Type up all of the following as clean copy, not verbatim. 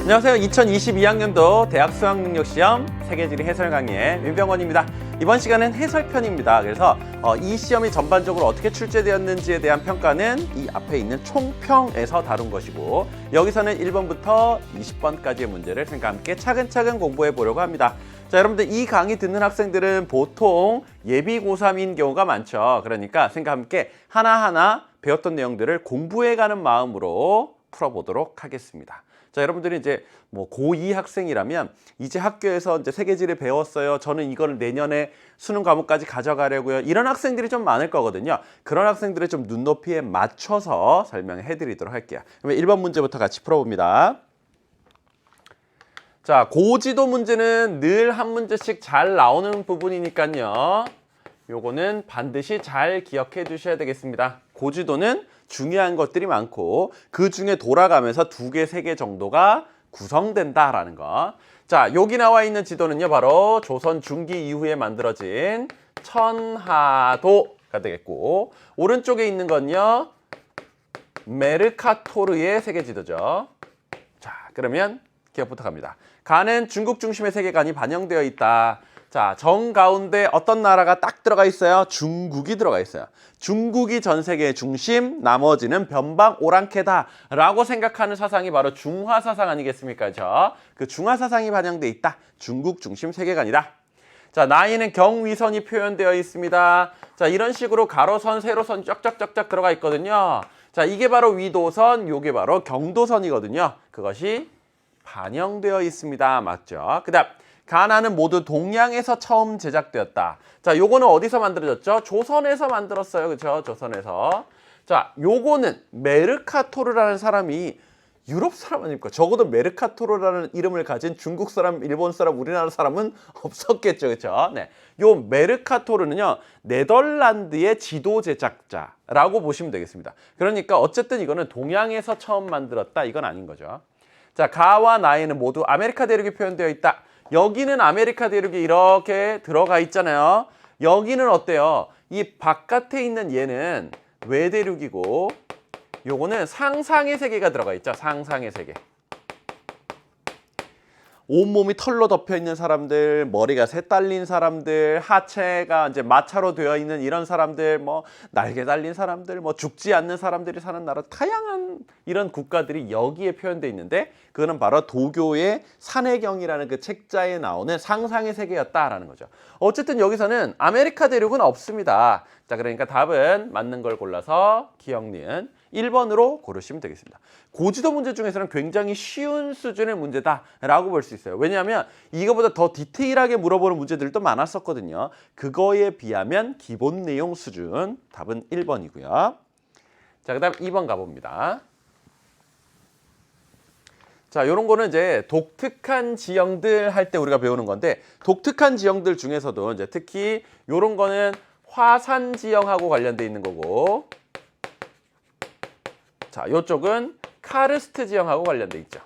안녕하세요. 2022학년도 대학 수학능력시험 세계지리 해설 강의의 민병원입니다. 이번 시간은 해설편입니다. 그래서 이 시험이 전반적으로 어떻게 출제되었는지에 대한 평가는 이 앞에 있는 총평에서 다룬 것이고, 여기서는 1번부터 20번까지의 문제를 선생님과 함께 차근차근 공부해 보려고 합니다. 자, 여러분들 이 강의 듣는 학생들은 보통 예비 고3인 경우가 많죠. 그러니까 선생님과 함께 하나하나 배웠던 내용들을 공부해가는 마음으로 풀어보도록 하겠습니다. 자, 여러분들이 이제 고2 학생이라면 이제 학교에서 이제 세계지를 배웠어요. 저는 이걸 내년에 수능 과목까지 가져가려고요. 이런 학생들이 좀 많을 거거든요. 그런 학생들의 좀 눈높이에 맞춰서 설명해 드리도록 할게요. 그러면 1번 문제부터 같이 풀어봅니다. 자, 고지도 문제는 늘 한 문제씩 잘 나오는 부분이니까요. 요거는 반드시 잘 기억해 두셔야 되겠습니다. 고지도는 중요한 것들이 많고 그 중에 돌아가면서 2개, 3개 정도가 구성된다라는 거. 자, 여기 나와 있는 지도는요, 바로 조선 중기 이후에 만들어진 천하도가 되겠고, 오른쪽에 있는 건요, 메르카토르의 세계지도죠. 자, 그러면 기억부터 갑니다. 가는 중국 중심의 세계관이 반영되어 있다. 자, 정 가운데 어떤 나라가 딱 들어가 있어요? 중국이 들어가 있어요. 중국이 전 세계의 중심, 나머지는 변방 오랑캐다 라고 생각하는 사상이 바로 중화사상 아니겠습니까? 그 중화사상이 반영되어 있다. 중국 중심 세계관이다. 자, 나이는 경위선이 표현되어 있습니다. 자, 이런 식으로 가로선, 세로선 쫙쫙쫙쫙 들어가 있거든요. 자, 이게 바로 위도선, 요게 바로 경도선이거든요. 그것이 반영되어 있습니다. 맞죠? 그 다음, 가나는 모두 동양에서 처음 제작되었다. 자, 요거는 어디서 만들어졌죠? 조선에서 만들었어요. 그렇죠? 조선에서. 자, 요거는 메르카토르라는 사람이 유럽 사람 아닙니까? 적어도 메르카토르라는 이름을 가진 중국 사람, 일본 사람, 우리나라 사람은 없었겠죠. 그렇죠? 네. 요 메르카토르는요, 네덜란드의 지도 제작자라고 보시면 되겠습니다. 그러니까 어쨌든 이거는 동양에서 처음 만들었다. 이건 아닌 거죠. 자, 가와 나에는 모두 아메리카 대륙이 표현되어 있다. 여기는 아메리카 대륙이 이렇게 들어가 있잖아요. 여기는 어때요? 이 바깥에 있는 얘는 외대륙이고, 요거는 상상의 세계가 들어가 있죠. 상상의 세계. 온몸이 털로 덮여 있는 사람들, 머리가 새 딸린 사람들, 하체가 이제 마차로 되어 있는 이런 사람들, 날개 달린 사람들, 죽지 않는 사람들이 사는 나라, 다양한 이런 국가들이 여기에 표현되어 있는데, 그거는 바로 도교의 산해경이라는 그 책자에 나오는 상상의 세계였다라는 거죠. 어쨌든 여기서는 아메리카 대륙은 없습니다. 자, 그러니까 답은 맞는 걸 골라서 기억니은 1번으로 고르시면 되겠습니다. 고지도 문제 중에서는 굉장히 쉬운 수준의 문제다라고 볼 수 있어요. 왜냐하면 이거보다 더 디테일하게 물어보는 문제들도 많았었거든요. 그거에 비하면 기본 내용 수준, 답은 1번이고요. 자, 그 다음 2번 가봅니다. 자, 요런 거는 이제 독특한 지형들 할 때 우리가 배우는 건데, 독특한 지형들 중에서도 이제 특히 요런 거는 화산 지형하고 관련돼 있는 거고, 자, 요쪽은 카르스트 지형하고 관련돼 있죠.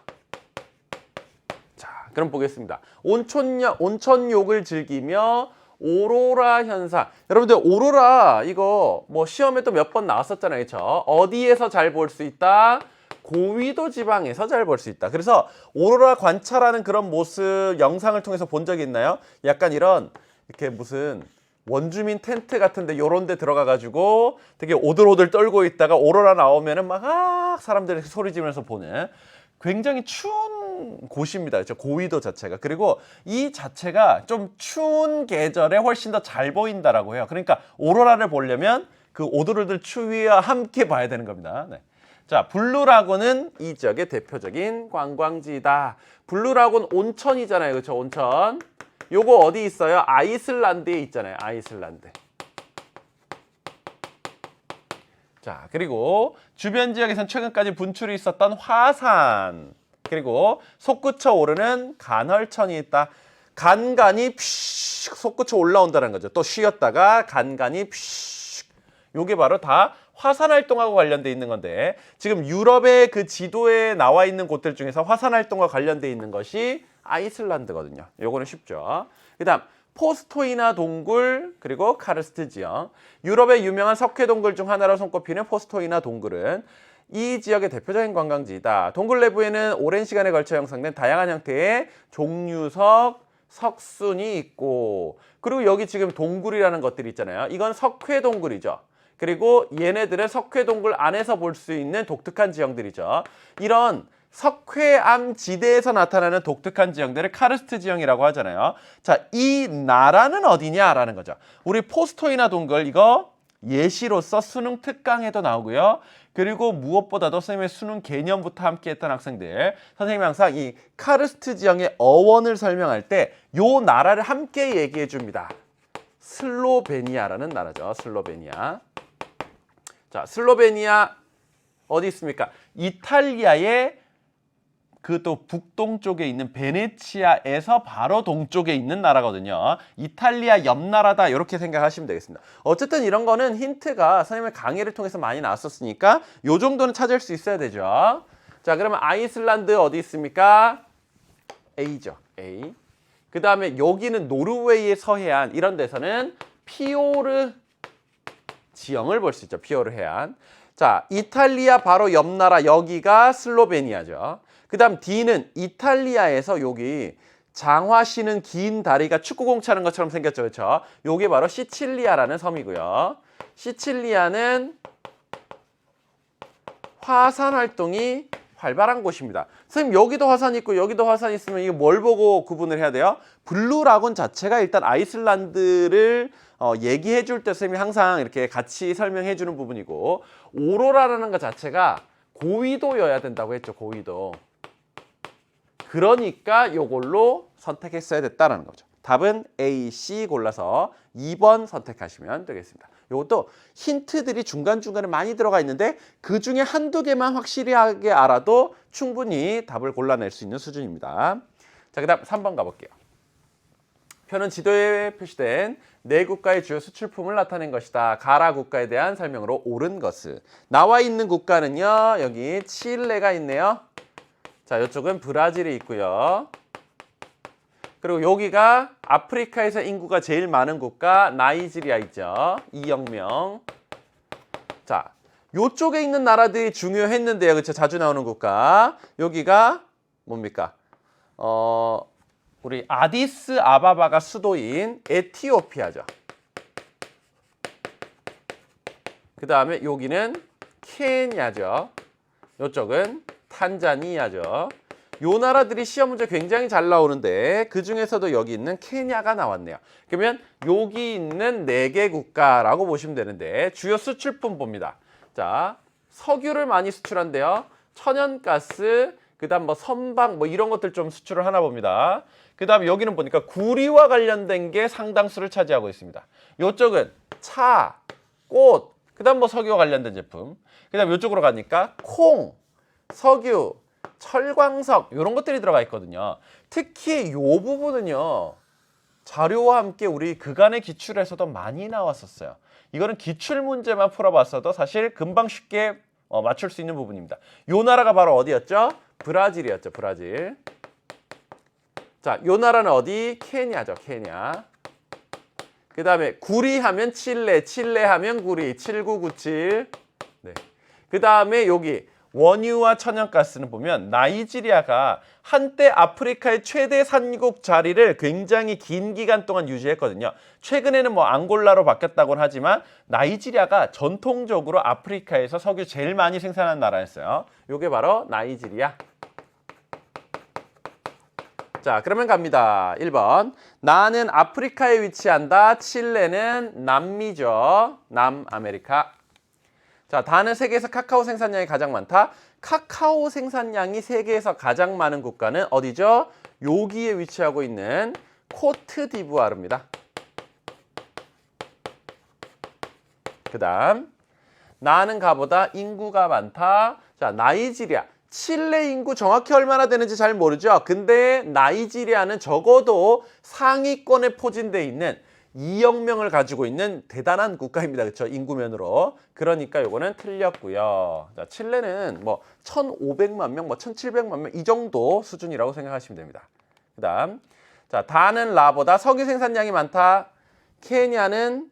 자, 그럼 보겠습니다. 온천욕을 즐기며 오로라 현상. 여러분들 오로라 이거 시험에 또 몇 번 나왔었잖아요. 그렇죠? 어디에서 잘 볼 수 있다? 고위도 지방에서 잘 볼 수 있다. 그래서 오로라 관찰하는 그런 모습 영상을 통해서 본 적이 있나요? 약간 이런 이렇게 무슨 원주민 텐트 같은데 요런 데 들어가가지고 되게 오들오들 떨고 있다가 오로라 나오면은 막 사람들이 소리 지르면서 보는 굉장히 추운 곳입니다. 그렇죠? 고위도 자체가. 그리고 이 자체가 좀 추운 계절에 훨씬 더 잘 보인다라고 해요. 그러니까 오로라를 보려면 그 오들오들 추위와 함께 봐야 되는 겁니다. 네. 자, 블루라군은 이 지역의 대표적인 관광지다. 블루라군 온천이잖아요. 그렇죠? 온천. 요거 어디 있어요? 아이슬란드에 있잖아요. 아이슬란드. 자, 그리고 주변 지역에선 최근까지 분출이 있었던 화산, 그리고 솟구쳐 오르는 간헐천이 있다. 간간이 픽 솟구쳐 올라온다는 거죠. 또 쉬었다가 간간이 픽. 요게 바로 다 화산 활동하고 관련돼 있는 건데, 지금 유럽의 그 지도에 나와 있는 곳들 중에서 화산 활동과 관련돼 있는 것이 아이슬란드거든요. 요거는 쉽죠. 그 다음 포스토이나 동굴, 그리고 카르스트 지형. 유럽의 유명한 석회 동굴 중 하나로 손꼽히는 포스토이나 동굴은 이 지역의 대표적인 관광지이다. 동굴 내부에는 오랜 시간에 걸쳐 형성된 다양한 형태의 종류석, 석순이 있고, 그리고 여기 지금 동굴이라는 것들이 있잖아요. 이건 석회동굴이죠. 그리고 얘네들은 석회동굴 안에서 볼 수 있는 독특한 지형들이죠. 이런 석회암 지대에서 나타나는 독특한 지형들을 카르스트 지형이라고 하잖아요. 자, 이 나라는 어디냐라는 거죠. 우리 포스토이나 동굴 이거 예시로서 수능 특강에도 나오고요. 그리고 무엇보다도 선생님의 수능 개념부터 함께 했던 학생들, 선생님이 항상 이 카르스트 지형의 어원을 설명할 때 요 나라를 함께 얘기해 줍니다. 슬로베니아라는 나라죠. 슬로베니아. 자, 슬로베니아 어디 있습니까? 이탈리아의 그 또 북동쪽에 있는 베네치아에서 바로 동쪽에 있는 나라거든요. 이탈리아 옆 나라다 이렇게 생각하시면 되겠습니다. 어쨌든 이런 거는 힌트가 선생님의 강의를 통해서 많이 나왔었으니까 요 정도는 찾을 수 있어야 되죠. 자, 그러면 아이슬란드 어디 있습니까? A죠. A. 그 다음에 여기는 노르웨이의 서해안, 이런 데서는 피오르 지형을 볼 수 있죠. 피오르 해안. 자, 이탈리아 바로 옆 나라 여기가 슬로베니아죠. 그 다음 D는 이탈리아에서 여기 장화 신은 긴 다리가 축구공 차는 것처럼 생겼죠. 그렇죠? 요게 바로 시칠리아라는 섬이고요. 시칠리아는 화산 활동이 활발한 곳입니다. 선생님 여기도 화산 있고 여기도 화산 있으면 이거 뭘 보고 구분을 해야 돼요? 블루라군 자체가 일단 아이슬란드를 얘기해 줄 때 선생님이 항상 이렇게 같이 설명해 주는 부분이고, 오로라라는 것 자체가 고위도여야 된다고 했죠. 고위도. 그러니까 요걸로 선택했어야 됐다는 거죠. 답은 A, C 골라서 2번 선택하시면 되겠습니다. 이것도 힌트들이 중간중간에 많이 들어가 있는데 그 중에 한두 개만 확실하게 알아도 충분히 답을 골라낼 수 있는 수준입니다. 자, 그 다음 3번 가볼게요. 표는 지도에 표시된 네 국가의 주요 수출품을 나타낸 것이다. 가라 국가에 대한 설명으로 옳은 것은. 나와 있는 국가는요. 여기 칠레가 있네요. 자, 이쪽은 브라질이 있고요. 그리고 여기가 아프리카에서 인구가 제일 많은 국가 나이지리아 있죠. 이영명. 자, 요쪽에 있는 나라들이 중요했는데요. 그렇죠? 자주 나오는 국가. 여기가 뭡니까? 우리 아디스 아바바가 수도인 에티오피아죠. 그 다음에 여기는 케냐죠. 이쪽은 탄자니아죠. 요 나라들이 시험 문제 굉장히 잘 나오는데 그 중에서도 여기 있는 케냐가 나왔네요. 그러면 여기 있는 4개 국가라고 보시면 되는데 주요 수출품 봅니다. 자, 석유를 많이 수출한대요. 천연가스, 그 다음 뭐 선박 뭐 이런 것들 좀 수출을 하나 봅니다. 그 다음에 여기는 보니까 구리와 관련된 게 상당수를 차지하고 있습니다. 이쪽은 차, 꽃, 그 다음 뭐 석유와 관련된 제품. 그 다음 이쪽으로 가니까 콩, 석유, 철광석 이런 것들이 들어가 있거든요. 특히 이 부분은요. 자료와 함께 우리 그간의 기출에서도 많이 나왔었어요. 이거는 기출 문제만 풀어봤어도 사실 금방 쉽게 맞출 수 있는 부분입니다. 이 나라가 바로 어디였죠? 브라질이었죠. 브라질. 자, 이 나라는 어디? 케냐죠. 케냐. 그 다음에 구리 하면 칠레, 칠레 하면 구리, 7997. 네. 그 다음에 여기 원유와 천연가스는 보면 나이지리아가 한때 아프리카의 최대 산국 자리를 굉장히 긴 기간 동안 유지했거든요. 최근에는 뭐 앙골라로 바뀌었다고는 하지만 나이지리아가 전통적으로 아프리카에서 석유 제일 많이 생산한 나라였어요. 이게 바로 나이지리아. 자, 그러면 갑니다. 1번. 나는 아프리카에 위치한다. 칠레는 남미죠. 남아메리카. 자, 다는 세계에서 카카오 생산량이 가장 많다. 카카오 생산량이 세계에서 가장 많은 국가는 어디죠? 여기에 위치하고 있는 코트디부아르입니다. 그 다음, 나는 가보다 인구가 많다. 자, 나이지리아. 칠레 인구 정확히 얼마나 되는지 잘 모르죠. 근데 나이지리아는 적어도 상위권에 포진되어 있는 2억 명을 가지고 있는 대단한 국가입니다. 그렇죠? 인구면으로. 그러니까 요거는 틀렸고요. 자, 칠레는 뭐 1,500만 명, 뭐 1,700만 명 이 정도 수준이라고 생각하시면 됩니다. 그다음. 자, 다는 라보다 석유 생산량이 많다. 케냐는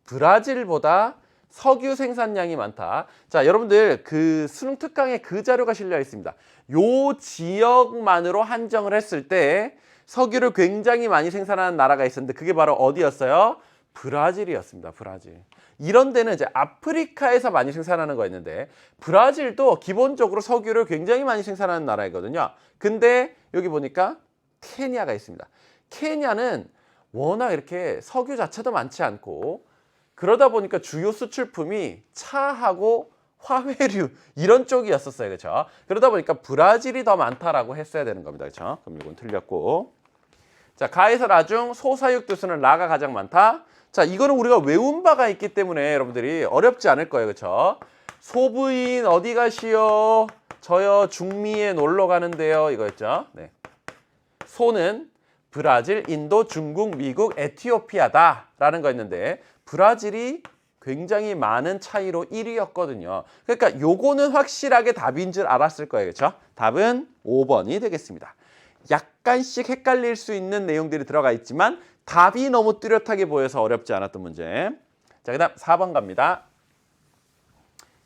브라질보다 석유 생산량이 많다. 자, 여러분들 그 수능 특강에 그 자료가 실려 있습니다. 요 지역만으로 한정을 했을 때 석유를 굉장히 많이 생산하는 나라가 있었는데 그게 바로 어디였어요? 브라질이었습니다. 브라질. 이런 데는 이제 아프리카에서 많이 생산하는 거였는데 브라질도 기본적으로 석유를 굉장히 많이 생산하는 나라이거든요. 근데 여기 보니까 케냐가 있습니다. 케냐는 워낙 이렇게 석유 자체도 많지 않고 그러다 보니까 주요 수출품이 차하고 화훼류 이런 쪽이었었어요. 그렇죠? 그러다 보니까 브라질이 더 많다라고 했어야 되는 겁니다. 그렇죠? 그럼 이건 틀렸고. 자, 가에서 라 중 소사육 두수는 라가 가장 많다. 자, 이거는 우리가 외운 바가 있기 때문에 여러분들이 어렵지 않을 거예요. 그렇죠? 소부인 어디 가시오? 저요 중미에 놀러 가는데요. 이거였죠. 네. 소는 브라질, 인도, 중국, 미국, 에티오피아다라는 거였는데 브라질이 굉장히 많은 차이로 1위였거든요. 그러니까 요거는 확실하게 답인 줄 알았을 거예요. 그렇죠? 답은 5번이 되겠습니다. 약간씩 헷갈릴 수 있는 내용들이 들어가 있지만 답이 너무 뚜렷하게 보여서 어렵지 않았던 문제. 자, 그다음 4번 갑니다.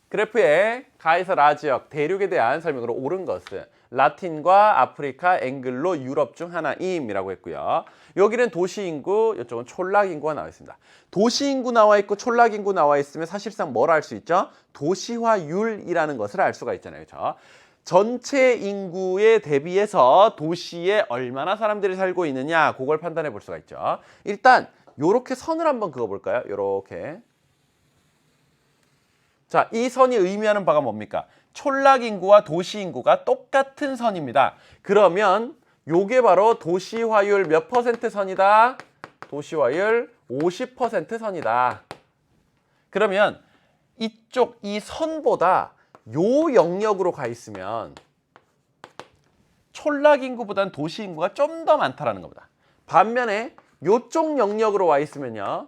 그래프에 가에서 라 지역, 대륙에 대한 설명으로 옳은 것은 라틴과 아프리카, 앵글로, 유럽 중 하나임이라고 했고요. 여기는 도시인구, 이쪽은 촌락인구가 나와 있습니다. 도시인구 나와 있고 촌락인구 나와 있으면 사실상 뭘 알 수 있죠? 도시화율이라는 것을 알 수가 있잖아요. 그렇죠? 전체 인구에 대비해서 도시에 얼마나 사람들이 살고 있느냐 그걸 판단해 볼 수가 있죠. 일단 요렇게 선을 한번 그어볼까요? 요렇게. 자, 이 선이 의미하는 바가 뭡니까? 촌락인구와 도시인구가 똑같은 선입니다. 그러면 요게 바로 도시화율 몇 퍼센트 선이다? 도시화율 50% 선이다. 그러면 이쪽 이 선보다 요 영역으로 가 있으면 촌락인구보다는 도시인구가 좀 더 많다라는 겁니다. 반면에 요쪽 영역으로 와 있으면요.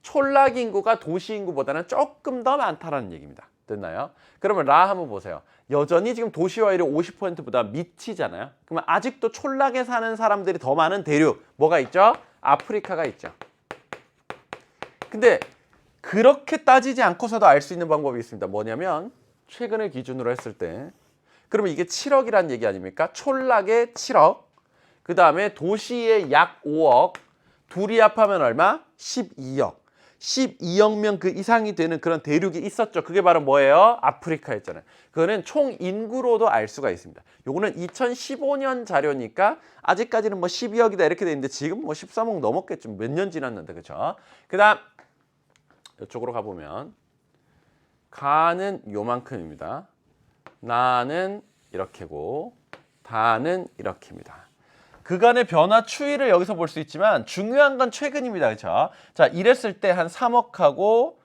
촌락인구가 도시인구보다는 조금 더 많다라는 얘기입니다. 됐나요? 그러면 라 한번 보세요. 여전히 지금 도시화율이 50%보다 미치잖아요. 그러면 아직도 촌락에 사는 사람들이 더 많은 대륙 뭐가 있죠? 아프리카가 있죠. 근데 그렇게 따지지 않고서도 알 수 있는 방법이 있습니다. 뭐냐면 최근을 기준으로 했을 때 그러면 이게 7억이라는 얘기 아닙니까? 촌락의 7억 그 다음에 도시의 약 5억 둘이 합하면 얼마? 12억 12억 명 그 이상이 되는 그런 대륙이 있었죠. 그게 바로 뭐예요? 아프리카였잖아요. 그거는 총 인구로도 알 수가 있습니다. 요거는 2015년 자료니까 아직까지는 뭐 12억이다 이렇게 돼 있는데 지금 뭐 13억 넘었겠죠. 몇 년 지났는데 그렇죠? 그다음 이쪽으로 가보면 가는 요만큼입니다. 나는 이렇게고 다는 이렇게입니다. 그간의 변화 추이를 여기서 볼 수 있지만 중요한 건 최근입니다. 그렇죠? 자, 이랬을 때 한 3억하고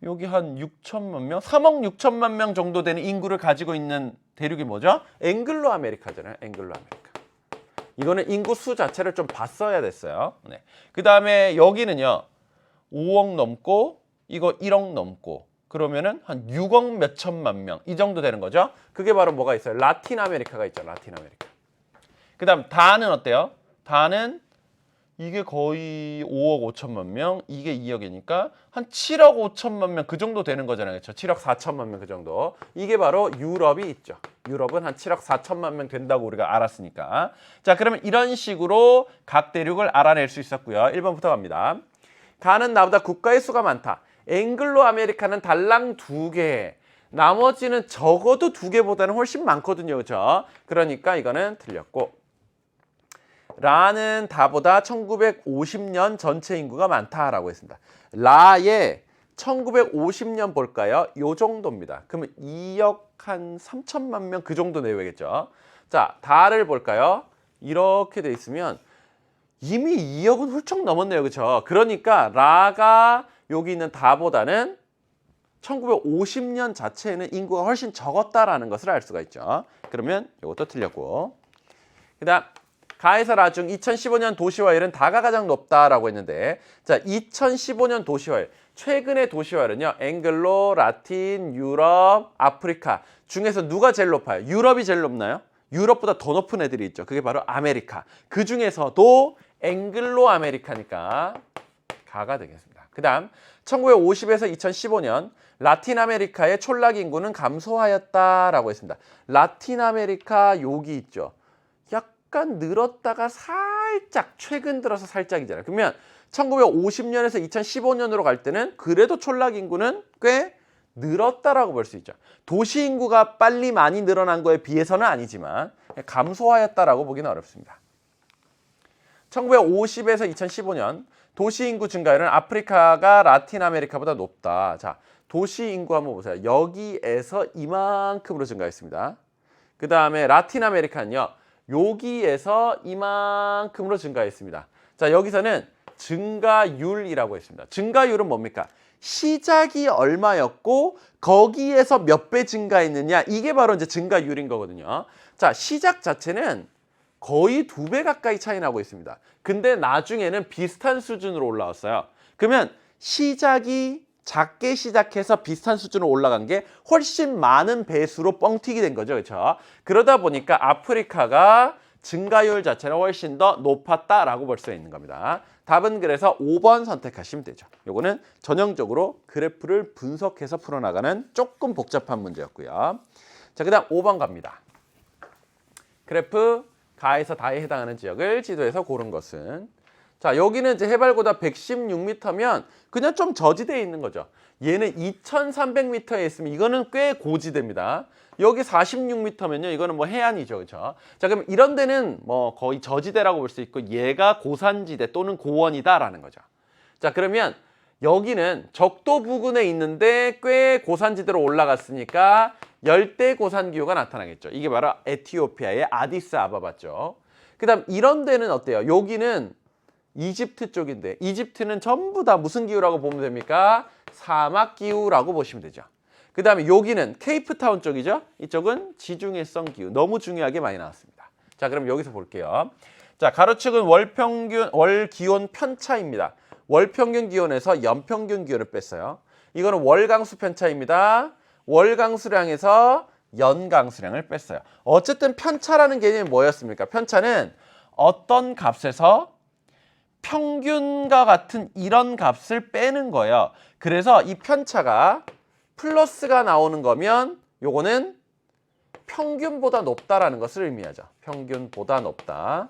여기 한 6천만 명, 3억 6천만 명 정도 되는 인구를 가지고 있는 대륙이 뭐죠? 앵글로 아메리카잖아요. 앵글로 아메리카. 이거는 인구 수 자체를 좀 봤어야 됐어요. 네. 그다음에 여기는요. 5억 넘고 이거 1억 넘고 그러면은 한 6억 몇 천만 명 이 정도 되는 거죠. 그게 바로 뭐가 있어요? 라틴 아메리카가 있죠. 라틴 아메리카. 그다음 다는 어때요? 다는 이게 거의 5억 5천만 명, 이게 2억이니까 한 7억 5천만 명 그 정도 되는 거잖아요. 그렇죠? 7억 4천만 명 그 정도. 이게 바로 유럽이 있죠. 유럽은 한 7억 4천만 명 된다고 우리가 알았으니까. 자, 그러면 이런 식으로 각 대륙을 알아낼 수 있었고요. 1번부터 갑니다. 가는 나보다 국가의 수가 많다. 앵글로 아메리카는 달랑 2개. 나머지는 적어도 2개보다는 훨씬 많거든요. 그렇죠? 그러니까 이거는 틀렸고. 라는 다보다 1950년 전체 인구가 많다라고 했습니다. 라의 1950년 볼까요? 요 정도입니다. 그러면 2억 한 3천만 명 그 정도 내외겠죠. 자, 다를 볼까요? 이렇게 돼 있으면 이미 2억은 훌쩍 넘었네요. 그렇죠? 그러니까 라가 여기 있는 다보다는 1950년 자체에는 인구가 훨씬 적었다라는 것을 알 수가 있죠. 그러면 이것도 틀렸고. 그다음 가에서 라 중 2015년 도시화율은 다가 가장 높다라고 했는데 자, 2015년 도시화율 최근의 도시화율은요. 앵글로, 라틴, 유럽, 아프리카 중에서 누가 제일 높아요? 유럽이 제일 높나요? 유럽보다 더 높은 애들이 있죠. 그게 바로 아메리카. 그 중에서도 앵글로 아메리카니까 가가 되겠습니다. 그다음 1950에서 2015년 라틴 아메리카의 촌락 인구는 감소하였다라고 했습니다. 라틴 아메리카 여기 있죠. 약간 늘었다가 살짝 최근 들어서 살짝이잖아요. 그러면 1950년에서 2015년으로 갈 때는 그래도 촌락 인구는 꽤 늘었다라고 볼 수 있죠. 도시 인구가 빨리 많이 늘어난 거에 비해서는 아니지만 감소하였다라고 보기는 어렵습니다. 1950에서 2015년 도시 인구 증가율은 아프리카가 라틴 아메리카보다 높다. 자, 도시 인구 한번 보세요. 여기에서 이만큼으로 증가했습니다. 그 다음에 라틴 아메리카는요. 여기에서 이만큼으로 증가했습니다. 자, 여기서는 증가율이라고 했습니다. 증가율은 뭡니까? 시작이 얼마였고 거기에서 몇 배 증가했느냐, 이게 바로 이제 증가율인 거거든요. 자, 시작 자체는 거의 2배 가까이 차이 나고 있습니다. 근데 나중에는 비슷한 수준으로 올라왔어요. 그러면 시작이 작게 시작해서 비슷한 수준으로 올라간 게 훨씬 많은 배수로 뻥튀기 된 거죠. 그렇죠? 그러다 보니까 아프리카가 증가율 자체는 훨씬 더 높았다라고 볼 수 있는 겁니다. 답은 그래서 5번 선택하시면 되죠. 요거는 전형적으로 그래프를 분석해서 풀어나가는 조금 복잡한 문제였고요. 자, 그다음 5번 갑니다. 그래프 가에서 다에 해당하는 지역을 지도에서 고른 것은, 자, 여기는 이제 해발고다 116m면 그냥 좀 저지대에 있는 거죠. 얘는 2300m에 있으면 이거는 꽤 고지대입니다. 여기 46m면요, 이거는 뭐 해안이죠, 그렇죠? 자, 그럼 이런 데는 뭐 거의 저지대라고 볼 수 있고 얘가 고산지대 또는 고원이다라는 거죠. 자, 그러면 여기는 적도 부근에 있는데 꽤 고산지대로 올라갔으니까 열대 고산 기후가 나타나겠죠. 이게 바로 에티오피아의 아디스아바바죠. 그다음 이런 데는 어때요? 여기는 이집트 쪽인데 이집트는 전부 다 무슨 기후라고 보면 됩니까? 사막 기후라고 보시면 되죠. 그 다음에 여기는 케이프타운 쪽이죠. 이쪽은 지중해성 기후. 너무 중요하게 많이 나왔습니다. 자, 그럼 여기서 볼게요. 자, 가로축은 월 기온 편차입니다. 월 평균 기온에서 연평균 기온을 뺐어요. 이거는 월 강수 편차입니다. 월 강수량에서 연 강수량을 뺐어요. 어쨌든 편차라는 개념이 뭐였습니까? 편차는 어떤 값에서 평균과 같은 이런 값을 빼는 거예요. 그래서 이 편차가 플러스가 나오는 거면 요거는 평균보다 높다라는 것을 의미하죠. 평균보다 높다.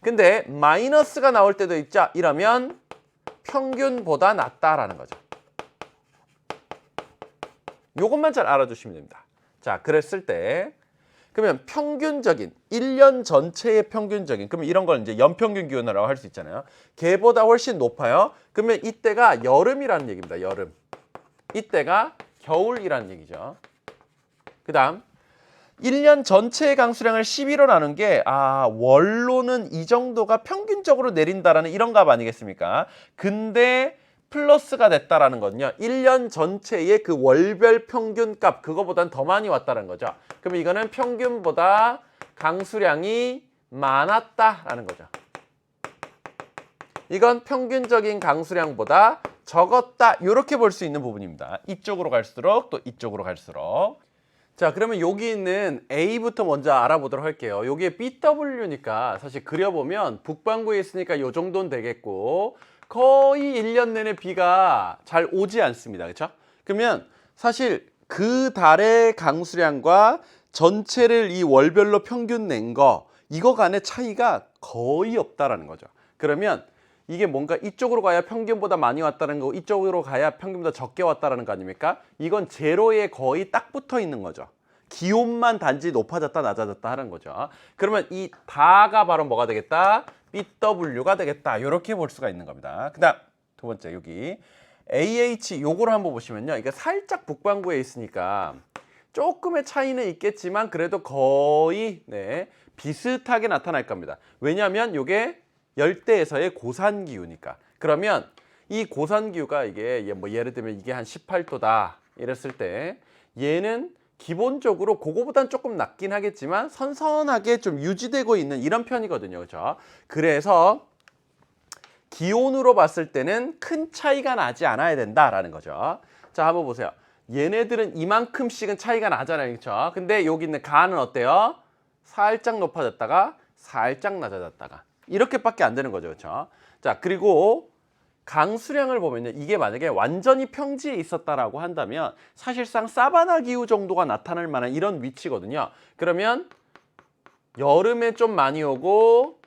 근데 마이너스가 나올 때도 있죠. 이러면 평균보다 낮다라는 거죠. 요것만 잘 알아두시면 됩니다. 자, 그랬을 때 그러면 평균적인 1년 전체의 평균적인, 그러면 이런 걸 이제 연평균 기온이라고 할 수 있잖아요. 걔보다 훨씬 높아요. 그러면 이때가 여름이라는 얘기입니다. 여름. 이때가 겨울이라는 얘기죠. 그다음 1년 전체의 강수량을 12로 나눈 게 월로는 이 정도가 평균적으로 내린다라는 이런 값 아니겠습니까? 근데 플러스가 됐다라는 건요. 1년 전체의 그 월별 평균값 그거보단 더 많이 왔다는 거죠. 그럼 이거는 평균보다 강수량이 많았다라는 거죠. 이건 평균적인 강수량보다 적었다. 이렇게 볼 수 있는 부분입니다. 이쪽으로 갈수록 또 이쪽으로 갈수록. 자, 그러면 여기 있는 A부터 먼저 알아보도록 할게요. 여기에 BW니까 사실 그려보면 북반구에 있으니까 이 정도는 되겠고 거의 1년 내내 비가 잘 오지 않습니다. 그렇죠? 그러면 사실 그 달의 강수량과 전체를 이 월별로 평균 낸 거 이거 간의 차이가 거의 없다라는 거죠. 그러면 이게 뭔가 이쪽으로 가야 평균보다 많이 왔다는 거고 이쪽으로 가야 평균보다 적게 왔다는 거 아닙니까? 이건 제로에 거의 딱 붙어 있는 거죠. 기온만 단지 높아졌다 낮아졌다 하는 거죠. 그러면 이 다가 바로 뭐가 되겠다? BW가 되겠다. 이렇게 볼 수가 있는 겁니다. 그 다음 두 번째 여기 AH 요거를 한번 보시면요. 이게 살짝 북반구에 있으니까 조금의 차이는 있겠지만 그래도 거의 비슷하게 나타날 겁니다. 왜냐하면 이게 열대에서의 고산기후니까. 그러면 이 고산기후가 이게 뭐 예를 들면 이게 한 18도다 이랬을 때 얘는 기본적으로 그거보단 조금 낮긴 하겠지만 선선하게 좀 유지되고 있는 이런 편이거든요. 그렇죠? 그래서 기온으로 봤을 때는 큰 차이가 나지 않아야 된다라는 거죠. 자, 한번 보세요. 얘네들은 이만큼씩은 차이가 나잖아요. 그렇죠? 근데 여기 있는 가는 어때요? 살짝 높아졌다가 살짝 낮아졌다가 이렇게밖에 안 되는 거죠. 그렇죠? 자, 그리고 강수량을 보면요. 이게 만약에 완전히 평지에 있었다라고 한다면 사실상 사바나 기후 정도가 나타날 만한 이런 위치거든요. 그러면 여름에 좀 많이 오고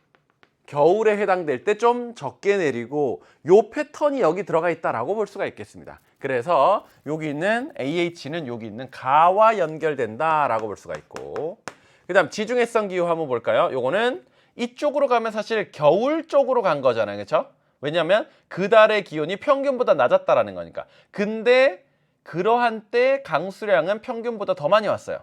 겨울에 해당될 때 좀 적게 내리고 요 패턴이 여기 들어가 있다라고 볼 수가 있겠습니다. 그래서 여기 있는 AH는 여기 있는 가와 연결된다라고 볼 수가 있고, 그다음 지중해성 기후 한번 볼까요? 요거는 이쪽으로 가면 사실 겨울 쪽으로 간 거잖아요. 그렇죠? 왜냐하면 그달의 기온이 평균보다 낮았다라는 거니까. 근데 그러한 때 강수량은 평균보다 더 많이 왔어요.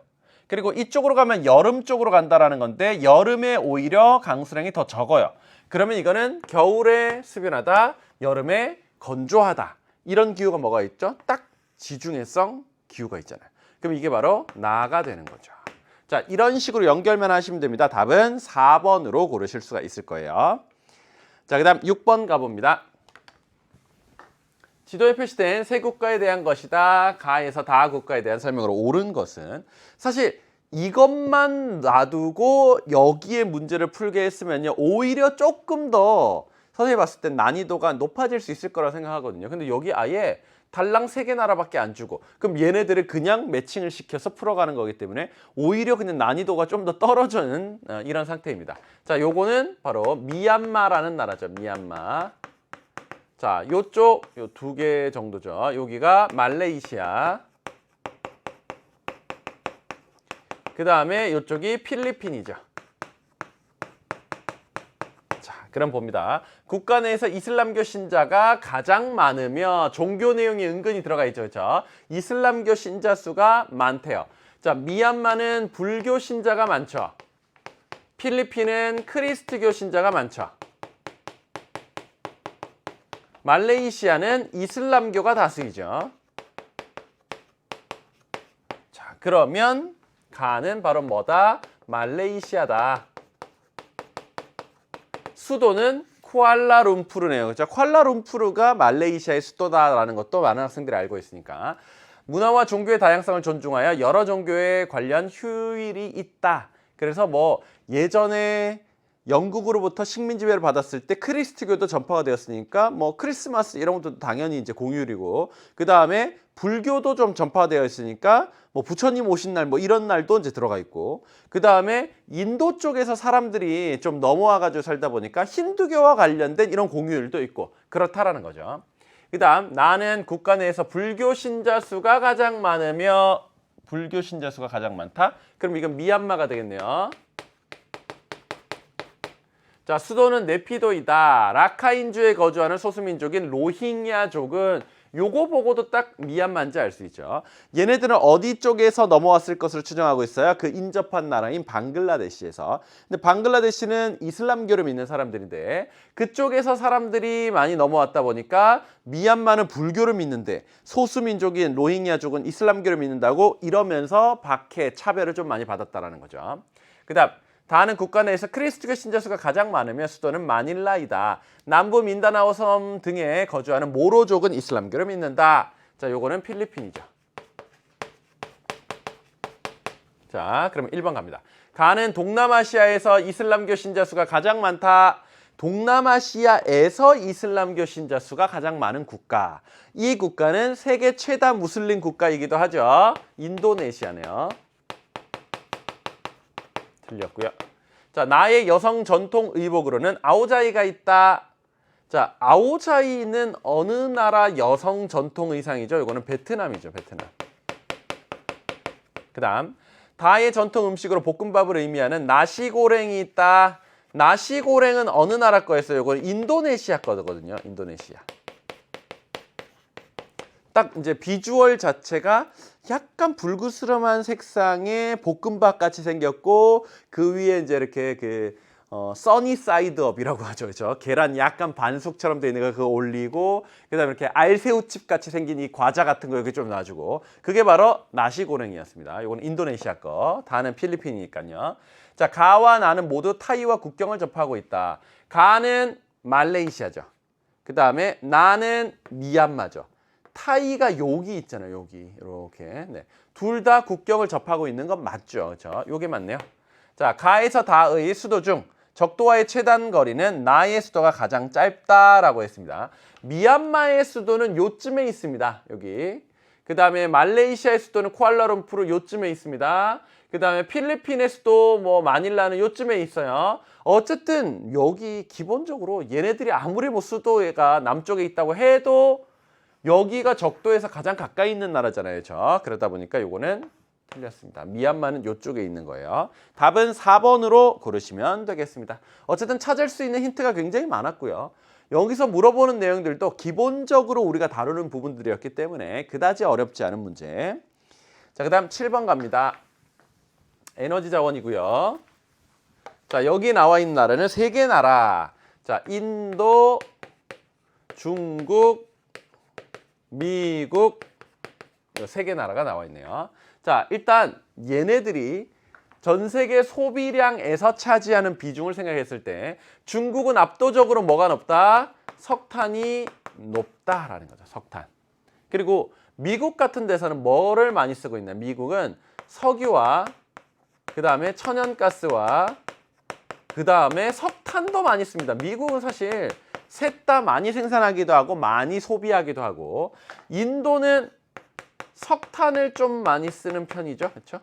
그리고 이쪽으로 가면 여름 쪽으로 간다라는 건데 여름에 오히려 강수량이 더 적어요. 그러면 이거는 겨울에 수변하다, 여름에 건조하다. 이런 기후가 뭐가 있죠? 딱 지중해성 기후가 있잖아요. 그럼 이게 바로 나가 되는 거죠. 자, 이런 식으로 연결만 하시면 됩니다. 답은 4번으로 고르실 수가 있을 거예요. 자, 그 다음 6번 가봅니다. 지도에 표시된 세 국가에 대한 것이다. 가에서 다 국가에 대한 설명으로 옳은 것은, 사실 이것만 놔두고 여기에 문제를 풀게 했으면요, 오히려 조금 더 선생님이 봤을 땐 난이도가 높아질 수 있을 거라 생각하거든요. 근데 여기 아예 달랑 3개 나라밖에 안 주고, 그럼 얘네들을 그냥 매칭을 시켜서 풀어가는 거기 때문에 오히려 그냥 난이도가 좀 더 떨어지는 이런 상태입니다. 자, 요거는 바로 미얀마라는 나라죠. 미얀마. 자, 요쪽 요 2개 정도죠. 여기가 말레이시아. 그 다음에 요쪽이 필리핀이죠. 자, 그럼 봅니다. 국가 내에서 이슬람교 신자가 가장 많으며 종교 내용이 은근히 들어가 있죠. 그렇죠? 이슬람교 신자 수가 많대요. 자, 미얀마는 불교 신자가 많죠. 필리핀은 크리스트교 신자가 많죠. 말레이시아는 이슬람교가 다수이죠. 자, 그러면 가는 바로 뭐다? 말레이시아다. 수도는 쿠알라룸푸르네요. 그렇죠? 쿠알라룸푸르가 말레이시아의 수도다라는 것도 많은 학생들이 알고 있으니까. 문화와 종교의 다양성을 존중하여 여러 종교에 관련 휴일이 있다. 그래서 뭐 예전에 영국으로부터 식민 지배를 받았을 때 크리스트교도 전파가 되었으니까 뭐 크리스마스 이런 것도 당연히 이제 공휴일이고, 그 다음에 불교도 좀 전파가 되어 있으니까 뭐 부처님 오신 날 뭐 이런 날도 이제 들어가 있고, 그 다음에 인도 쪽에서 사람들이 좀 넘어와 가지고 살다 보니까 힌두교와 관련된 이런 공휴일도 있고 그렇다라는 거죠. 그 다음 나는 국가 내에서 불교 신자 수가 가장 많으며, 불교 신자 수가 가장 많다? 그럼 이건 미얀마가 되겠네요. 자, 수도는 네피도이다. 라카인주에 거주하는 소수민족인 로힝야족은 요거 보고도 딱 미얀마인지 알 수 있죠. 얘네들은 어디 쪽에서 넘어왔을 것으로 추정하고 있어요? 그 인접한 나라인 방글라데시에서. 근데 방글라데시는 이슬람교를 믿는 사람들인데 그쪽에서 사람들이 많이 넘어왔다 보니까 미얀마는 불교를 믿는데 소수민족인 로힝야족은 이슬람교를 믿는다고 이러면서 박해, 차별을 좀 많이 받았다라는 거죠. 그 다음 다는 국가 내에서 크리스트교 신자 수가 가장 많으며 수도는 마닐라이다. 남부 민다나오 섬 등에 거주하는 모로족은 이슬람교를 믿는다. 자, 요거는 필리핀이죠. 자, 그럼 1번 갑니다. 가는 동남아시아에서 이슬람교 신자 수가 가장 많다. 동남아시아에서 이슬람교 신자 수가 가장 많은 국가. 이 국가는 세계 최다 무슬림 국가이기도 하죠. 인도네시아네요. 틀렸고요. 자, 나의 여성 전통 의복으로는 아오자이가 있다. 자, 아오자이는 어느 나라 여성 전통 의상이죠? 이거는 베트남이죠, 베트남. 그 다음 다의 전통 음식으로 볶음밥을 의미하는 나시고랭이 있다. 나시고랭은 어느 나라 거였어요? 이건 인도네시아 거거든요. 인도네시아. 딱 이제 비주얼 자체가 약간 불그스름한 색상의 볶음밥 같이 생겼고, 그 위에 이제 이렇게 그 써니 사이드업이라고 하죠. 그렇죠? 계란 약간 반숙처럼 되어 있는 거 그거 올리고, 그다음에 이렇게 알새우칩 같이 생긴 이 과자 같은 거 이렇게 좀 놔주고, 그게 바로 나시고랭이었습니다. 이건 인도네시아 거, 다는 필리핀이니까요. 자, 가와 나는 모두 타이와 국경을 접하고 있다. 가는 말레이시아죠. 그 다음에 나는 미얀마죠. 타이가 여기 있잖아요. 여기 이렇게. 네. 둘 다 국경을 접하고 있는 건 맞죠. 그렇죠? 요게 맞네요. 자, 가에서 다의 수도 중 적도와의 최단 거리는 나의 수도가 가장 짧다라고 했습니다. 미얀마의 수도는 요쯤에 있습니다. 여기. 그 다음에 말레이시아의 수도는 쿠알라룸푸르 요쯤에 있습니다. 그 다음에 필리핀의 수도 뭐 마닐라는 요쯤에 있어요. 어쨌든 여기 기본적으로 얘네들이 아무리 뭐 수도가 남쪽에 있다고 해도 여기가 적도에서 가장 가까이 있는 나라잖아요. 그렇죠? 그러다 보니까 요거는 틀렸습니다. 미얀마는 요쪽에 있는 거예요. 답은 4번으로 고르시면 되겠습니다. 어쨌든 찾을 수 있는 힌트가 굉장히 많았고요. 여기서 물어보는 내용들도 기본적으로 우리가 다루는 부분들이었기 때문에 그다지 어렵지 않은 문제. 자, 그 다음 7번 갑니다. 에너지 자원이고요. 자, 여기 나와 있는 나라는 3개 나라. 자, 인도, 중국, 미국, 3개 나라가 나와 있네요. 자, 일단 얘네들이 전 세계 소비량에서 차지하는 비중을 생각했을 때 중국은 압도적으로 뭐가 높다? 석탄이 높다라는 거죠. 석탄. 그리고 미국 같은 데서는 뭐를 많이 쓰고 있나? 미국은 석유와 그 다음에 천연가스와 그 다음에 석탄도 많이 씁니다. 미국은 사실 셋 다 많이 생산하기도 하고 많이 소비하기도 하고, 인도는 석탄을 좀 많이 쓰는 편이죠. 그렇죠?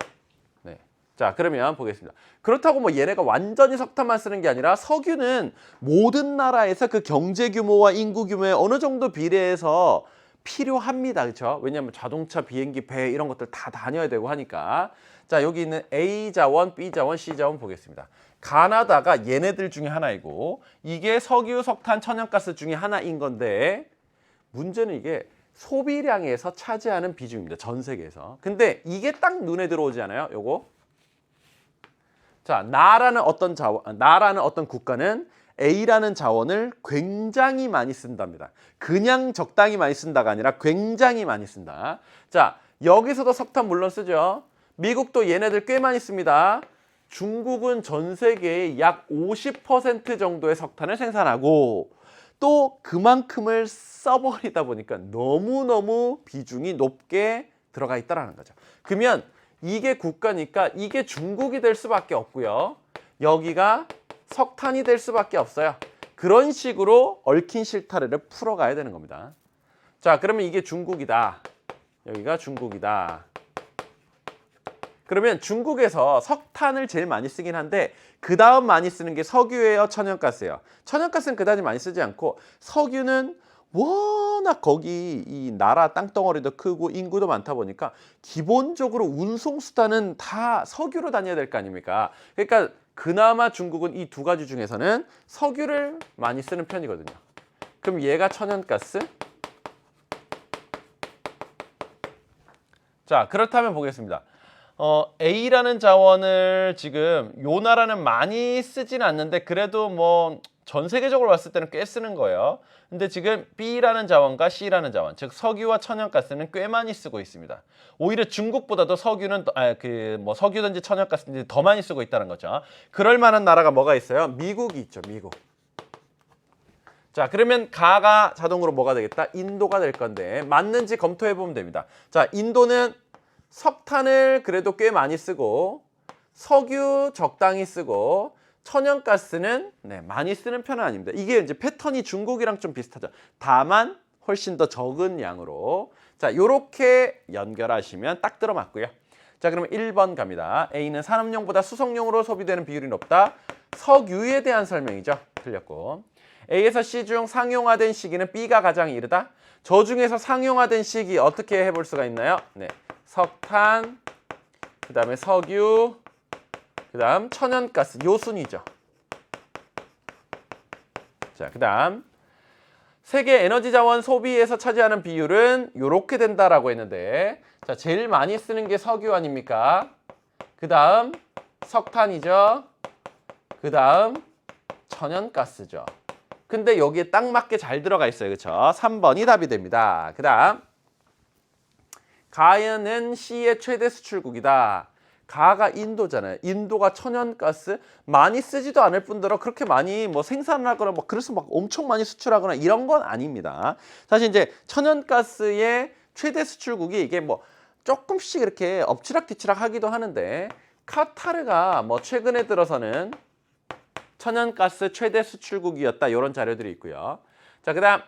네. 자, 그러면 보겠습니다. 그렇다고 뭐 얘네가 완전히 석탄만 쓰는 게 아니라 석유는 모든 나라에서 그 경제 규모와 인구 규모에 어느 정도 비례해서 필요합니다. 그렇죠? 왜냐하면 자동차, 비행기, 배 이런 것들 다 다녀야 되고 하니까. 자, 여기 있는 A 자원, B 자원, C 자원 보겠습니다. 가나다가 얘네들 중에 하나이고 이게 석유, 석탄, 천연가스 중에 하나인 건데 문제는 이게 소비량에서 차지하는 비중입니다. 전 세계에서. 근데 이게 딱 눈에 들어오지 않아요? 요거. 자, 나라는 어떤 국가는 A라는 자원을 굉장히 많이 쓴답니다. 그냥 적당히 많이 쓴다가 아니라 굉장히 많이 쓴다. 자, 여기서도 석탄 물론 쓰죠. 미국도 얘네들 꽤 많이 씁니다. 중국은 전 세계의 약 50% 정도의 석탄을 생산하고 또 그만큼을 써버리다 보니까 너무너무 비중이 높게 들어가 있다는 거죠. 그러면 이게 국가니까 이게 중국이 될 수밖에 없고요. 여기가 석탄이 될 수밖에 없어요. 그런 식으로 얽힌 실타래를 풀어가야 되는 겁니다. 자, 그러면 이게 중국이다. 여기가 중국이다. 그러면 중국에서 석탄을 제일 많이 쓰긴 한데 그 다음 많이 쓰는 게 석유예요, 천연가스예요? 천연가스는 그다지 많이 쓰지 않고 석유는 워낙 거기 이 나라 땅덩어리도 크고 인구도 많다 보니까 기본적으로 운송수단은 다 석유로 다녀야 될 거 아닙니까? 그러니까 그나마 중국은 이 두 가지 중에서는 석유를 많이 쓰는 편이거든요. 그럼 얘가 천연가스? 자, 그렇다면 보겠습니다. A라는 자원을 지금 요 나라는 많이 쓰진 않는데 그래도 뭐 전 세계적으로 봤을 때는 꽤 쓰는 거예요. 근데 지금 B라는 자원과 C라는 자원, 즉 석유와 천연가스는 꽤 많이 쓰고 있습니다. 오히려 중국보다도 석유는 석유든지 천연가스든지 더 많이 쓰고 있다는 거죠. 그럴 만한 나라가 뭐가 있어요? 미국이 있죠. 미국. 자, 그러면 가가 자동으로 뭐가 되겠다? 인도가 될 건데 맞는지 검토해 보면 됩니다. 자, 인도는 석탄을 그래도 꽤 많이 쓰고 석유 적당히 쓰고 천연가스는 많이 쓰는 편은 아닙니다. 이게 이제 패턴이 중국이랑 좀 비슷하죠. 다만 훨씬 더 적은 양으로. 자, 요렇게 연결하시면 딱 들어맞고요. 자, 그러면 1번 갑니다. A는 산업용보다 수송용으로 소비되는 비율이 높다. 석유에 대한 설명이죠. 틀렸고. A에서 C 중 상용화된 시기는 B가 가장 이르다. 저 중에서 상용화된 시기 어떻게 해볼 수가 있나요? 네, 석탄, 그 다음에 석유, 그 다음 천연가스, 요 순이죠. 자, 그 다음 세계 에너지 자원 소비에서 차지하는 비율은 요렇게 된다라고 했는데, 자, 제일 많이 쓰는 게 석유 아닙니까? 그 다음 석탄이죠. 그 다음 천연가스죠. 근데 여기에 딱 맞게 잘 들어가 있어요. 그렇죠? 3번이 답이 됩니다. 그 다음 가는 C의 최대 수출국이다. 가가 인도잖아요. 인도가 천연가스 많이 쓰지도 않을 뿐더러 그렇게 많이 뭐 생산을 하거나 뭐 그래서 막 엄청 많이 수출하거나 이런 건 아닙니다. 사실 이제 천연가스의 최대 수출국이 이게 뭐 조금씩 이렇게 엎치락뒤치락 하기도 하는데 카타르가 뭐 최근에 들어서는 천연가스 최대 수출국이었다. 이런 자료들이 있고요. 자, 그다음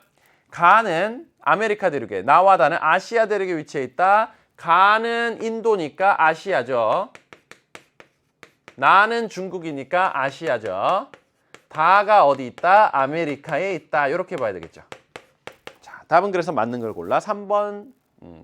가는 아메리카 대륙에, 나와 다는 아시아 대륙에 위치해 있다. 가는 인도니까 아시아죠. 나는 중국이니까 아시아죠. 다가 어디 있다? 아메리카에 있다. 이렇게 봐야 되겠죠. 자, 답은 그래서 맞는 걸 골라 3번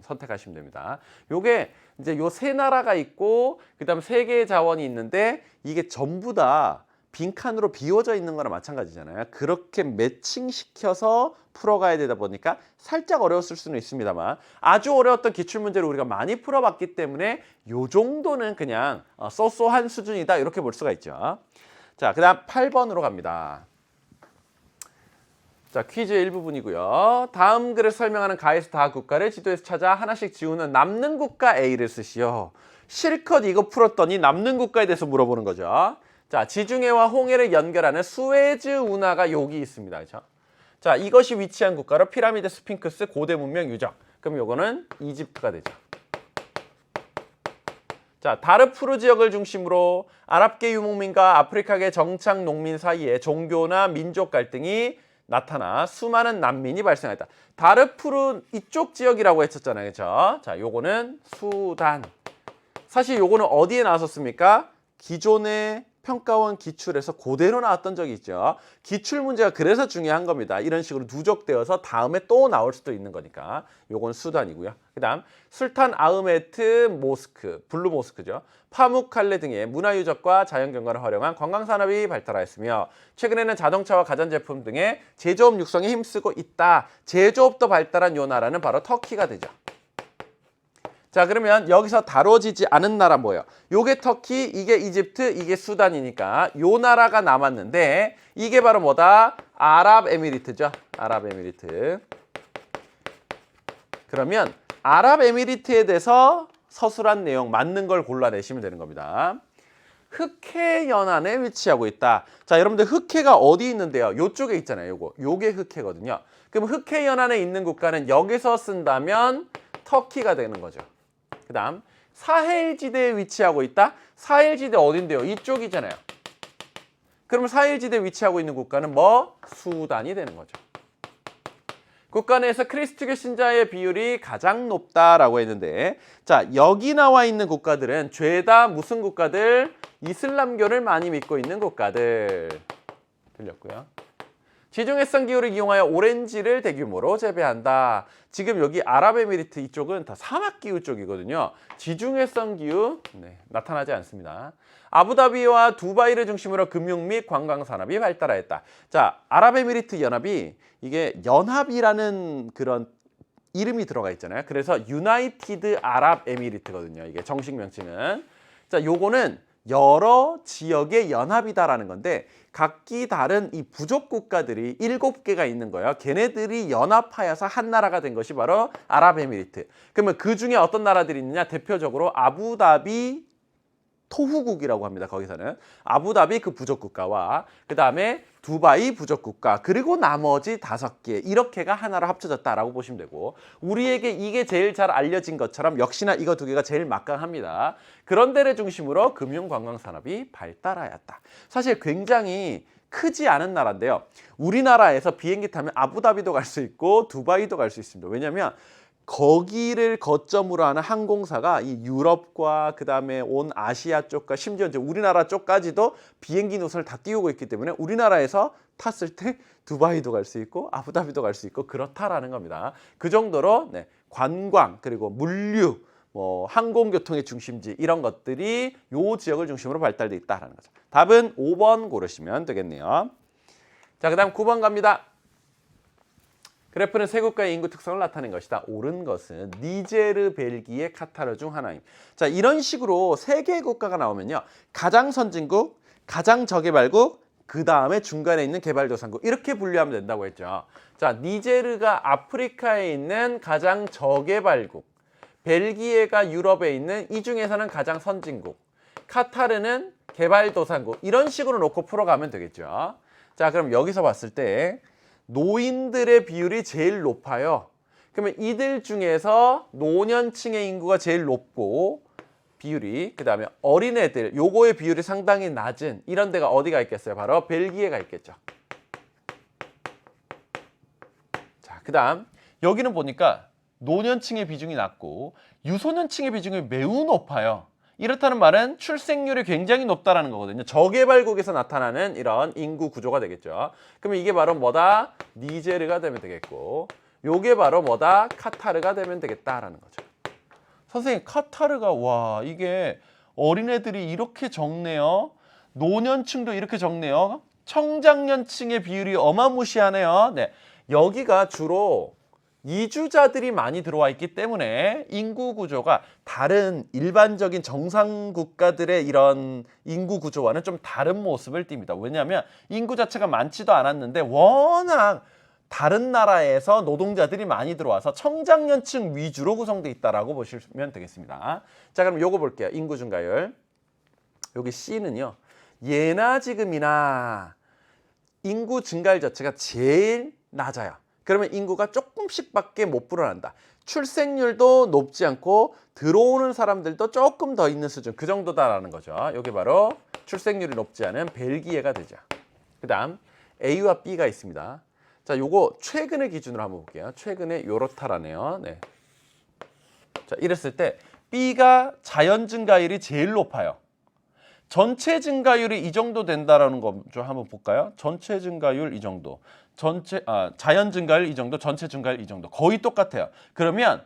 선택하시면 됩니다. 요게 이제 요 세 나라가 있고 그다음 세 개의 자원이 있는데 이게 전부 다 빈칸으로 비워져 있는 거나 마찬가지잖아요. 그렇게 매칭시켜서 풀어가야 되다 보니까 살짝 어려웠을 수는 있습니다만 아주 어려웠던 기출문제를 우리가 많이 풀어봤기 때문에 요 정도는 그냥 쏘쏘한 수준이다 이렇게 볼 수가 있죠. 자, 그 다음 8번으로 갑니다. 자, 퀴즈의 일부분이고요. 다음 글을 설명하는 가에서 다 국가를 지도에서 찾아 하나씩 지우는 남는 국가 A를 쓰시오. 실컷 이거 풀었더니 남는 국가에 대해서 물어보는 거죠. 자, 지중해와 홍해를 연결하는 수에즈 운하가 여기 있습니다. 그렇죠? 자, 이것이 위치한 국가로 피라미드, 스핑크스, 고대 문명 유적. 그럼 요거는 이집트가 되죠. 자, 다르푸르 지역을 중심으로 아랍계 유목민과 아프리카계 정착 농민 사이에 종교나 민족 갈등이 나타나 수많은 난민이 발생했다. 다르푸르 이쪽 지역이라고 했었잖아요. 그렇죠? 자, 요거는 수단. 사실 요거는 어디에 나왔었습니까? 기존의 평가원 기출에서 그대로 나왔던 적이 있죠. 기출 문제가 그래서 중요한 겁니다. 이런 식으로 누적되어서 다음에 또 나올 수도 있는 거니까. 요건 수단이고요. 그다음 술탄 아흐메트 모스크, 블루 모스크죠. 파묵칼레 등의 문화유적과 자연경관을 활용한 관광산업이 발달하였으며 최근에는 자동차와 가전제품 등의 제조업 육성에 힘쓰고 있다. 제조업도 발달한 요 나라는 바로 터키가 되죠. 자, 그러면 여기서 다뤄지지 않은 나라 뭐예요? 요게 터키, 이게 이집트, 이게 수단이니까 요 나라가 남았는데 이게 바로 뭐다? 아랍에미리트죠. 아랍에미리트. 그러면 아랍에미리트에 대해서 서술한 내용 맞는 걸 골라내시면 되는 겁니다. 흑해 연안에 위치하고 있다. 자, 여러분들 흑해가 어디 있는데요? 요쪽에 있잖아요. 요게 흑해거든요. 그럼 흑해 연안에 있는 국가는 여기서 쓴다면 터키가 되는 거죠. 그 다음 사헬지대에 위치하고 있다. 사헬지대 어딘데요? 이쪽이잖아요. 그러면 사헬지대에 위치하고 있는 국가는 뭐? 수단이 되는 거죠. 국가 내에서 크리스트교 신자의 비율이 가장 높다라고 했는데 자, 여기 나와 있는 국가들은 죄다 무슨 국가들? 이슬람교를 많이 믿고 있는 국가들. 들렸고요. 지중해성 기후를 이용하여 오렌지를 대규모로 재배한다. 지금 여기 아랍에미리트 이쪽은 다 사막기후 쪽이거든요. 지중해성 기후 나타나지 않습니다. 아부다비와 두바이를 중심으로 금융 및 관광 산업이 발달하였다. 자, 아랍에미리트 연합이 이게 연합이라는 그런 이름이 들어가 있잖아요. 그래서 유나이티드 아랍에미리트거든요. 이게 정식 명칭은. 자, 요거는 여러 지역의 연합이다라는 건데 각기 다른 이 부족 국가들이 7개가 있는 거예요. 걔네들이 연합하여서 한 나라가 된 것이 바로 아랍에미리트. 그러면 그 중에 어떤 나라들이 있느냐? 대표적으로 아부다비 토후국이라고 합니다. 거기서는 아부다비 그 부족 국가와 그 다음에 두바이 부족 국가 그리고 나머지 5개 이렇게가 하나로 합쳐졌다라고 보시면 되고 우리에게 이게 제일 잘 알려진 것처럼 역시나 이거 2개가 제일 막강합니다. 그런 데를 중심으로 금융관광산업이 발달하였다. 사실 굉장히 크지 않은 나라인데요. 우리나라에서 비행기 타면 아부다비도 갈 수 있고 두바이도 갈 수 있습니다. 왜냐하면 거기를 거점으로 하는 항공사가 이 유럽과 그 다음에 온 아시아 쪽과 심지어 이제 우리나라 쪽까지도 비행기 노선을 다 띄우고 있기 때문에 우리나라에서 탔을 때 두바이도 갈 수 있고 아부다비도 갈 수 있고 그렇다라는 겁니다. 그 정도로 관광 그리고 물류 뭐 항공교통의 중심지 이런 것들이 요 지역을 중심으로 발달돼 있다라는 거죠. 답은 5번 고르시면 되겠네요. 자, 그 다음 9번 갑니다. 그래프는 세 국가의 인구 특성을 나타낸 것이다. 옳은 것은 니제르, 벨기에, 카타르 중 하나입니다. 자, 이런 식으로 3개의 국가가 나오면요. 가장 선진국, 가장 저개발국, 그 다음에 중간에 있는 개발도상국 이렇게 분류하면 된다고 했죠. 자, 니제르가 아프리카에 있는 가장 저개발국, 벨기에가 유럽에 있는 이 중에서는 가장 선진국, 카타르는 개발도상국 이런 식으로 놓고 풀어가면 되겠죠. 자, 그럼 여기서 봤을 때 노인들의 비율이 제일 높아요. 그러면 이들 중에서 노년층의 인구가 제일 높고 비율이, 그 다음에 어린애들 요거의 비율이 상당히 낮은 이런 데가 어디가 있겠어요? 바로 벨기에가 있겠죠. 자, 그 다음 여기는 보니까 노년층의 비중이 낮고 유소년층의 비중이 매우 높아요. 이렇다는 말은 출생률이 굉장히 높다라는 거거든요. 저개발국에서 나타나는 이런 인구 구조가 되겠죠. 그러면 이게 바로 뭐다? 니제르가 되면 되겠고, 요게 바로 뭐다? 카타르가 되면 되겠다라는 거죠. 선생님, 카타르가 와 이게 어린애들이 이렇게 적네요. 노년층도 이렇게 적네요. 청장년층의 비율이 어마무시하네요. 네, 여기가 주로 이주자들이 많이 들어와 있기 때문에 인구 구조가 다른 일반적인 정상 국가들의 이런 인구 구조와는 좀 다른 모습을 띱니다. 왜냐하면 인구 자체가 많지도 않았는데 워낙 다른 나라에서 노동자들이 많이 들어와서 청장년층 위주로 구성되어 있다라고 보시면 되겠습니다. 자, 그럼 요거 볼게요. 인구 증가율. 여기 C는요. 예나 지금이나 인구 증가율 자체가 제일 낮아요. 그러면 인구가 조금씩밖에 못 불어난다. 출생률도 높지 않고 들어오는 사람들도 조금 더 있는 수준, 그 정도다라는 거죠. 이게 바로 출생률이 높지 않은 벨기에가 되죠. 그 다음 A와 B가 있습니다. 자, 요거 최근의 기준으로 한번 볼게요. 최근에 요렇다라네요. 네. 자, 이랬을 때 B가 자연 증가율이 제일 높아요. 전체 증가율이 이 정도 된다라는 거 좀 한번 볼까요? 전체 증가율 이 정도. 자연 증가율 이 정도, 전체 증가율 이 정도. 거의 똑같아요. 그러면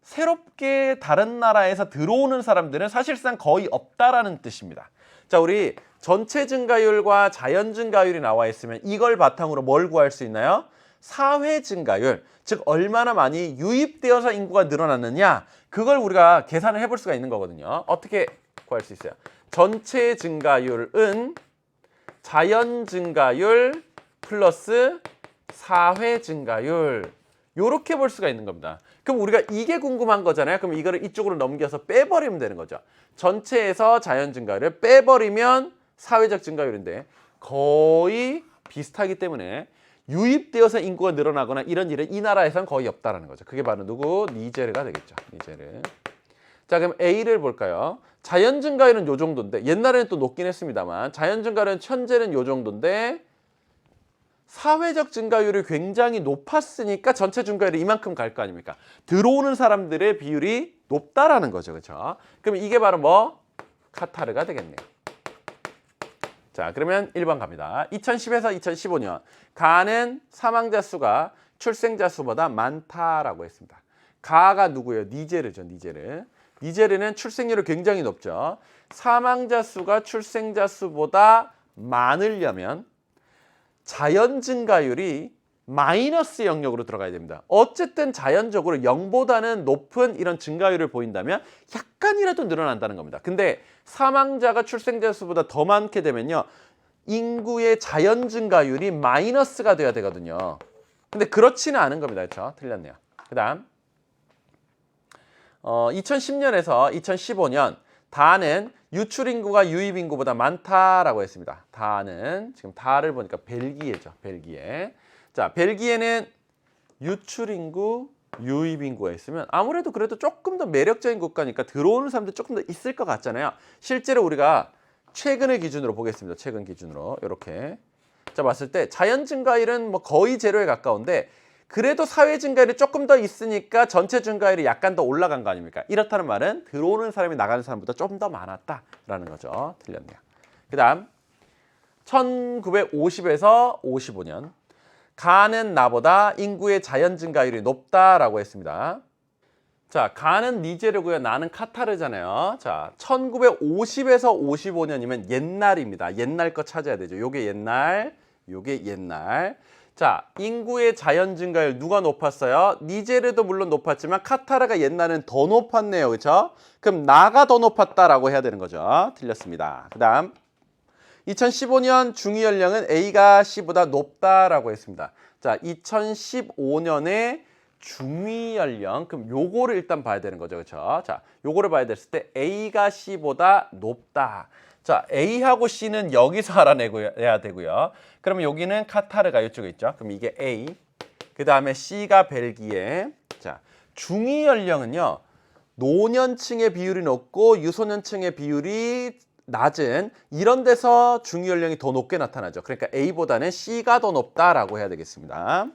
새롭게 다른 나라에서 들어오는 사람들은 사실상 거의 없다라는 뜻입니다. 자, 우리 전체 증가율과 자연 증가율이 나와 있으면 이걸 바탕으로 뭘 구할 수 있나요? 사회 증가율, 즉 얼마나 많이 유입되어서 인구가 늘어났느냐, 그걸 우리가 계산을 해볼 수가 있는 거거든요. 어떻게 구할 수 있어요? 전체 증가율은 자연 증가율 플러스 사회 증가율, 요렇게 볼 수가 있는 겁니다. 그럼 우리가 이게 궁금한 거잖아요. 그럼 이거를 이쪽으로 넘겨서 빼버리면 되는 거죠. 전체에서 자연 증가율을 빼버리면 사회적 증가율인데 거의 비슷하기 때문에 유입되어서 인구가 늘어나거나 이런 일은 이 나라에서는 거의 없다라는 거죠. 그게 바로 누구? 니제르가 되겠죠. 니제르. 자, 그럼 A를 볼까요? 자연 증가율은 요 정도인데, 옛날에는 또 높긴 했습니다만 자연 증가율은 현재는 요 정도인데 사회적 증가율이 굉장히 높았으니까 전체 증가율이 이만큼 갈 거 아닙니까? 들어오는 사람들의 비율이 높다라는 거죠. 그렇죠? 그럼 이게 바로 뭐? 카타르가 되겠네요. 자, 그러면 1번 갑니다. 2010에서 2015년 가는 사망자 수가 출생자 수보다 많다라고 했습니다. 가가 누구예요? 니제르죠. 니제르. 니제르는 출생률이 굉장히 높죠. 사망자 수가 출생자 수보다 많으려면 자연 증가율이 마이너스 영역으로 들어가야 됩니다. 어쨌든 자연적으로 0보다는 높은 이런 증가율을 보인다면 약간이라도 늘어난다는 겁니다. 근데 사망자가 출생자 수보다 더 많게 되면요, 인구의 자연 증가율이 마이너스가 돼야 되거든요. 근데 그렇지는 않은 겁니다. 그렇죠? 틀렸네요. 그 다음 2010년에서 2015년 다는 유출 인구가 유입 인구보다 많다라고 했습니다. 다는 지금 다를 보니까 벨기에죠. 벨기에. 자, 벨기에는 유출 인구, 유입 인구가 있으면 아무래도 그래도 조금 더 매력적인 국가니까 들어오는 사람들 조금 더 있을 것 같잖아요. 실제로 우리가 최근의 기준으로 보겠습니다. 최근 기준으로 이렇게 자 봤을 때 자연 증가율은 뭐 거의 제로에 가까운데 그래도 사회 증가율이 조금 더 있으니까 전체 증가율이 약간 더 올라간 거 아닙니까? 이렇다는 말은 들어오는 사람이 나가는 사람보다 좀 더 많았다라는 거죠. 틀렸네요. 그 다음 1950에서 55년 가는 나보다 인구의 자연 증가율이 높다라고 했습니다. 자, 가는 니제르고요. 나는 카타르잖아요. 자, 1950에서 55년이면 옛날입니다. 옛날 거 찾아야 되죠. 요게 옛날, 요게 옛날. 자, 인구의 자연 증가율 누가 높았어요? 니제르도 물론 높았지만 카타르가 옛날엔 더 높았네요. 그렇죠? 그럼 나가 더 높았다라고 해야 되는 거죠. 틀렸습니다. 그 다음 2015년 중위 연령은 A가 C보다 높다라고 했습니다. 자, 2015년에 중위 연령, 그럼 요거를 일단 봐야 되는 거죠. 그렇죠? 자, 요거를 봐야 됐을 때 A가 C보다 높다. 자, A하고 C는 여기서 알아내야 되고요. 그러면 여기는 카타르가 이쪽에 있죠. 그럼 이게 A. 그 다음에 C가 벨기에. 자, 중위 연령은요. 노년층의 비율이 높고 유소년층의 비율이 낮은 이런 데서 중위연령이 더 높게 나타나죠. 그러니까 A보다는 C가 더 높다라고 해야 되겠습니다.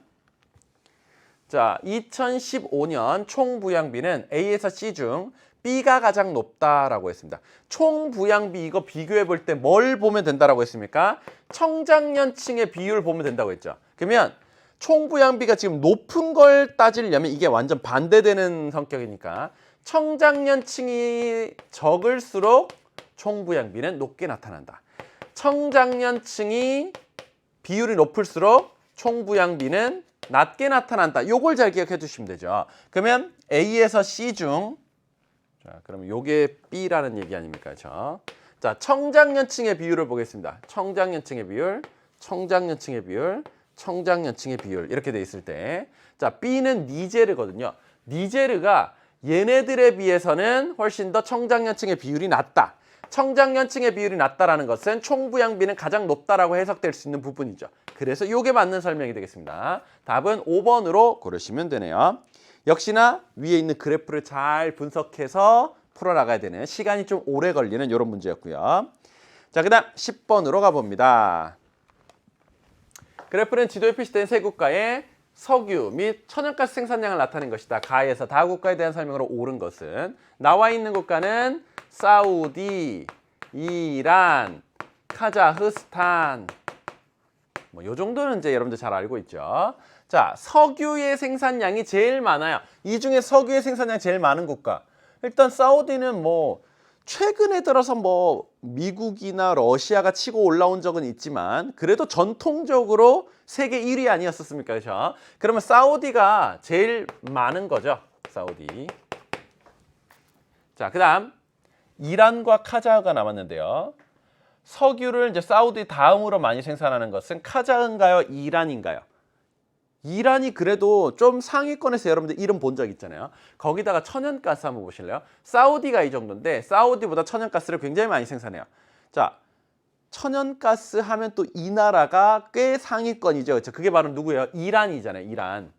자, 2015년 총 부양비는 A에서 C 중 B가 가장 높다라고 했습니다. 총 부양비 이거 비교해 볼 때 뭘 보면 된다라고 했습니까? 청장년층의 비율을 보면 된다고 했죠. 그러면 총 부양비가 지금 높은 걸 따지려면 이게 완전 반대되는 성격이니까 청장년층이 적을수록 총 부양비는 높게 나타난다. 청장년층이 비율이 높을수록 총 부양비는 낮게 나타난다. 요걸 잘 기억해 두시면 되죠. 그러면 A에서 C 중 자, 그러면 요게 B라는 얘기 아닙니까? 자, 청장년층의 비율을 보겠습니다. 청장년층의 비율, 청장년층의 비율, 청장년층의 비율 이렇게 돼 있을 때 자, B는 니제르거든요. 니제르가 얘네들에 비해서는 훨씬 더 청장년층의 비율이 낮다. 청장년층의 비율이 낮다라는 것은 총부양비는 가장 높다라고 해석될 수 있는 부분이죠. 그래서 이게 맞는 설명이 되겠습니다. 답은 5번으로 고르시면 되네요. 역시나 위에 있는 그래프를 잘 분석해서 풀어나가야 되는 시간이 좀 오래 걸리는 이런 문제였고요. 자, 그 다음 10번으로 가봅니다. 그래프는 지도에 표시된 세 국가의 석유 및 천연가스 생산량을 나타낸 것이다. 가에서 다국가에 대한 설명으로 옳은 것은 나와 있는 국가는 사우디, 이란, 카자흐스탄 뭐 요 정도는 이제 여러분들 잘 알고 있죠. 자, 석유의 생산량이 제일 많아요. 이 중에 석유의 생산량이 제일 많은 국가. 일단 사우디는 뭐 최근에 들어서 뭐 미국이나 러시아가 치고 올라온 적은 있지만 그래도 전통적으로 세계 1위 아니었었습니까? 그렇죠? 그러면 사우디가 제일 많은 거죠. 사우디. 자, 그다음 이란과 카자흐가 남았는데요. 석유를 이제 사우디 다음으로 많이 생산하는 것은 카자흐인가요? 이란인가요? 이란이 그래도 좀 상위권에서 여러분들 이름 본 적 있잖아요. 거기다가 천연가스 한번 보실래요? 사우디가 이 정도인데 사우디보다 천연가스를 굉장히 많이 생산해요. 자, 천연가스 하면 또 이 나라가 꽤 상위권이죠. 그렇죠? 그게 바로 누구예요? 이란이잖아요. 이란.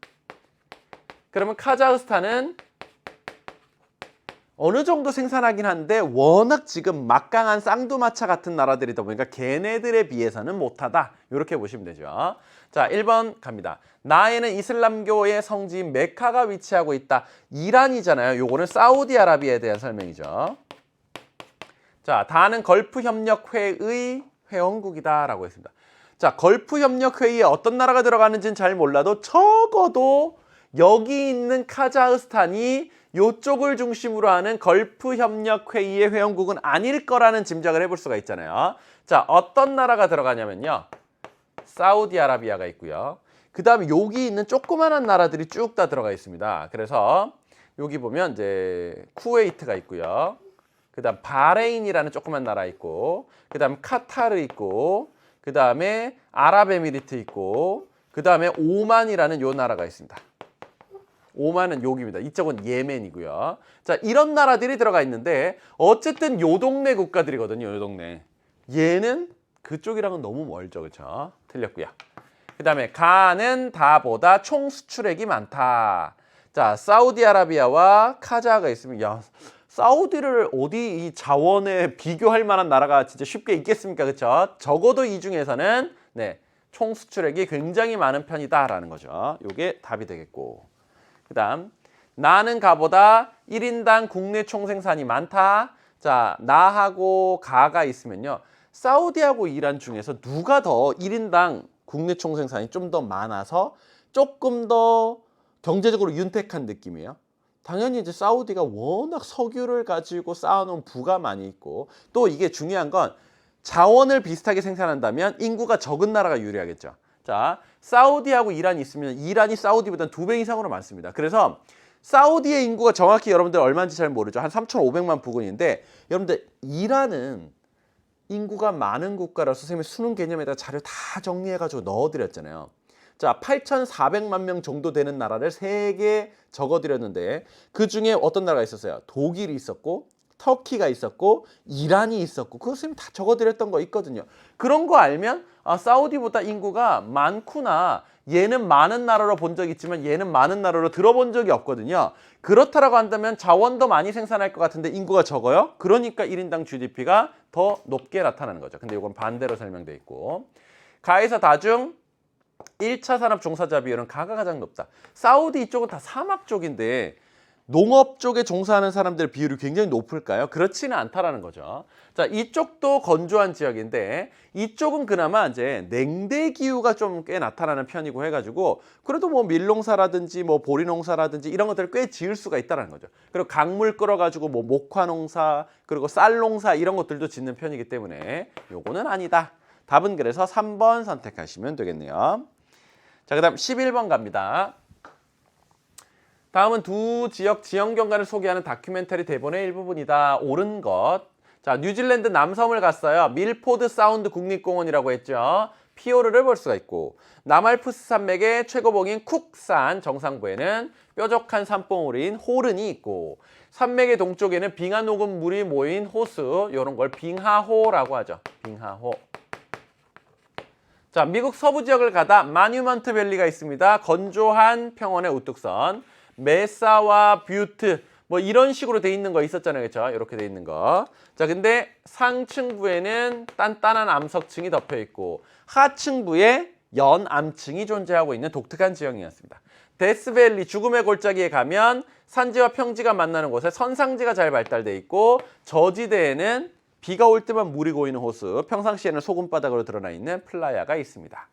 그러면 카자흐스탄은 어느 정도 생산하긴 한데 워낙 지금 막강한 쌍두마차 같은 나라들이다 보니까 걔네들에 비해서는 못하다. 이렇게 보시면 되죠. 자, 1번 갑니다. 나에는 이슬람교의 성지인 메카가 위치하고 있다. 이란이잖아요. 요거는 사우디아라비아에 대한 설명이죠. 자, 다는 걸프협력회의 회원국이다라고 했습니다. 자, 걸프협력회의에 어떤 나라가 들어가는지는 잘 몰라도 적어도 여기 있는 카자흐스탄이 요쪽을 중심으로 하는 걸프협력회의의 회원국은 아닐 거라는 짐작을 해볼 수가 있잖아요. 자, 어떤 나라가 들어가냐면요. 사우디아라비아가 있고요. 그 다음에 여기 있는 조그만한 나라들이 쭉 다 들어가 있습니다. 그래서 여기 보면 이제 쿠웨이트가 있고요. 그 다음 바레인이라는 조그만 나라 있고, 그 다음 카타르 있고, 그 다음에 아랍에미리트 있고, 그 다음에 오만이라는 요 나라가 있습니다. 오만은 여기입니다. 이쪽은 예멘이고요. 자, 이런 나라들이 들어가 있는데 어쨌든 요 동네 국가들이거든요. 요 동네. 얘는 그쪽이랑은 너무 멀죠. 그렇죠? 틀렸고요. 그 다음에 가는 다보다 총 수출액이 많다. 자, 사우디아라비아와 카자흐가 있으면 야, 사우디를 어디 이 자원에 비교할 만한 나라가 진짜 쉽게 있겠습니까? 그렇죠? 적어도 이 중에서는 네, 총 수출액이 굉장히 많은 편이다라는 거죠. 요게 답이 되겠고. 그 다음 나는 가보다 1인당 국내 총생산이 많다. 자, 나하고 가가 있으면요. 사우디하고 이란 중에서 누가 더 1인당 국내 총생산이 좀 더 많아서 조금 더 경제적으로 윤택한 느낌이에요. 당연히 이제 사우디가 워낙 석유를 가지고 쌓아놓은 부가 많이 있고 또 이게 중요한 건 자원을 비슷하게 생산한다면 인구가 적은 나라가 유리하겠죠. 자, 사우디하고 이란이 있으면 이란이 사우디보다는 2배 이상으로 많습니다. 그래서 사우디의 인구가 정확히 여러분들 얼마인지 잘 모르죠. 한 3,500만 부근인데 여러분들 이란은 인구가 많은 국가라서 선생님이 수능 개념에다 자료 다 정리해가지고 넣어드렸잖아요. 자, 8,400만 명 정도 되는 나라를 3개 적어드렸는데 그 중에 어떤 나라가 있었어요? 독일이 있었고 터키가 있었고 이란이 있었고 그거 선생님 다 적어드렸던 거 있거든요. 그런 거 알면 아, 사우디보다 인구가 많구나. 얘는 많은 나라로 본 적이 있지만 얘는 많은 나라로 들어본 적이 없거든요. 그렇다라고 한다면 자원도 많이 생산할 것 같은데 인구가 적어요. 그러니까 1인당 GDP가 더 높게 나타나는 거죠. 근데 이건 반대로 설명돼 있고. 가에서 다중 1차 산업 종사자 비율은 가가 가장 높다. 사우디 이쪽은 다 사막 쪽인데 농업 쪽에 종사하는 사람들 비율이 굉장히 높을까요? 그렇지는 않다라는 거죠. 자, 이쪽도 건조한 지역인데 이쪽은 그나마 이제 냉대 기후가 좀 꽤 나타나는 편이고 해가지고 그래도 뭐 밀농사라든지 뭐 보리농사라든지 이런 것들을 꽤 지을 수가 있다라는 거죠. 그리고 강물 끌어가지고 뭐 목화농사 그리고 쌀농사 이런 것들도 짓는 편이기 때문에 요거는 아니다. 답은 그래서 3번 선택하시면 되겠네요. 자, 그다음 11번 갑니다. 다음은 두 지역 지형 경관을 소개하는 다큐멘터리 대본의 일부분이다. 옳은 것. 자, 뉴질랜드 남섬을 갔어요. 밀포드 사운드 국립공원이라고 했죠. 피오르를 볼 수가 있고 남알프스 산맥의 최고봉인 쿡산 정상부에는 뾰족한 산봉우리인 호른이 있고 산맥의 동쪽에는 빙하 녹은 물이 모인 호수 이런 걸 빙하호라고 하죠. 빙하호. 자, 미국 서부 지역을 가다 마뉴먼트 밸리가 있습니다. 건조한 평원의 우뚝선. 메사와 뷰트 뭐 이런 식으로 돼 있는 거 있었잖아요. 그렇죠? 이렇게 돼 있는 거. 자, 근데 상층부에는 단단한 암석층이 덮여 있고 하층부에 연암층이 존재하고 있는 독특한 지형이었습니다. 데스밸리 죽음의 골짜기에 가면 산지와 평지가 만나는 곳에 선상지가 잘 발달돼 있고 저지대에는 비가 올 때만 물이 고이는 호수, 평상시에는 소금바닥으로 드러나 있는 플라야가 있습니다.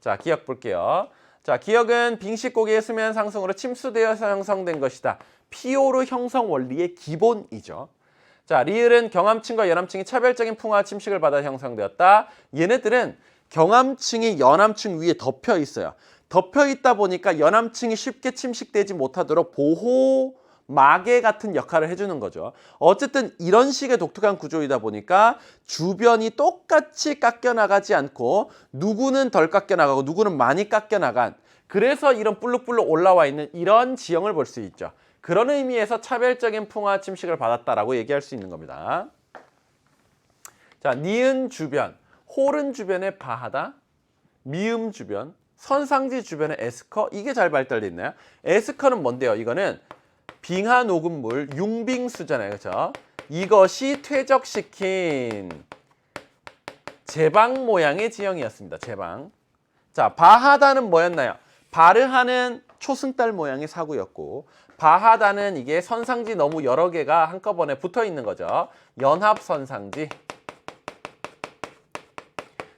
자, 기억 볼게요. 자, 기억은 빙식고기의 수면 상승으로 침수되어서 형성된 것이다. 피오르 형성 원리의 기본이죠. 자, 리을은 경암층과 연암층이 차별적인 풍화 침식을 받아 형성되었다. 얘네들은 경암층이 연암층 위에 덮여 있어요. 덮여 있다 보니까 연암층이 쉽게 침식되지 못하도록 보호 마개 같은 역할을 해주는 거죠. 어쨌든 이런 식의 독특한 구조이다 보니까 주변이 똑같이 깎여나가지 않고 누구는 덜 깎여나가고 누구는 많이 깎여나간 그래서 이런 불룩불룩 올라와 있는 이런 지형을 볼 수 있죠. 그런 의미에서 차별적인 풍화 침식을 받았다라고 얘기할 수 있는 겁니다. 자, 니은 주변, 홀은 주변에 바하다, 미음 주변, 선상지 주변에 에스커 이게 잘 발달되어 있나요? 에스커는 뭔데요? 이거는 빙하 녹은 물, 융빙수잖아요. 그렇죠? 이것이 퇴적시킨 제방 모양의 지형이었습니다. 제방. 자, 바하다는 뭐였나요? 바르하는 초승달 모양의 사구였고 바하다는 이게 선상지 너무 여러 개가 한꺼번에 붙어 있는 거죠. 연합 선상지.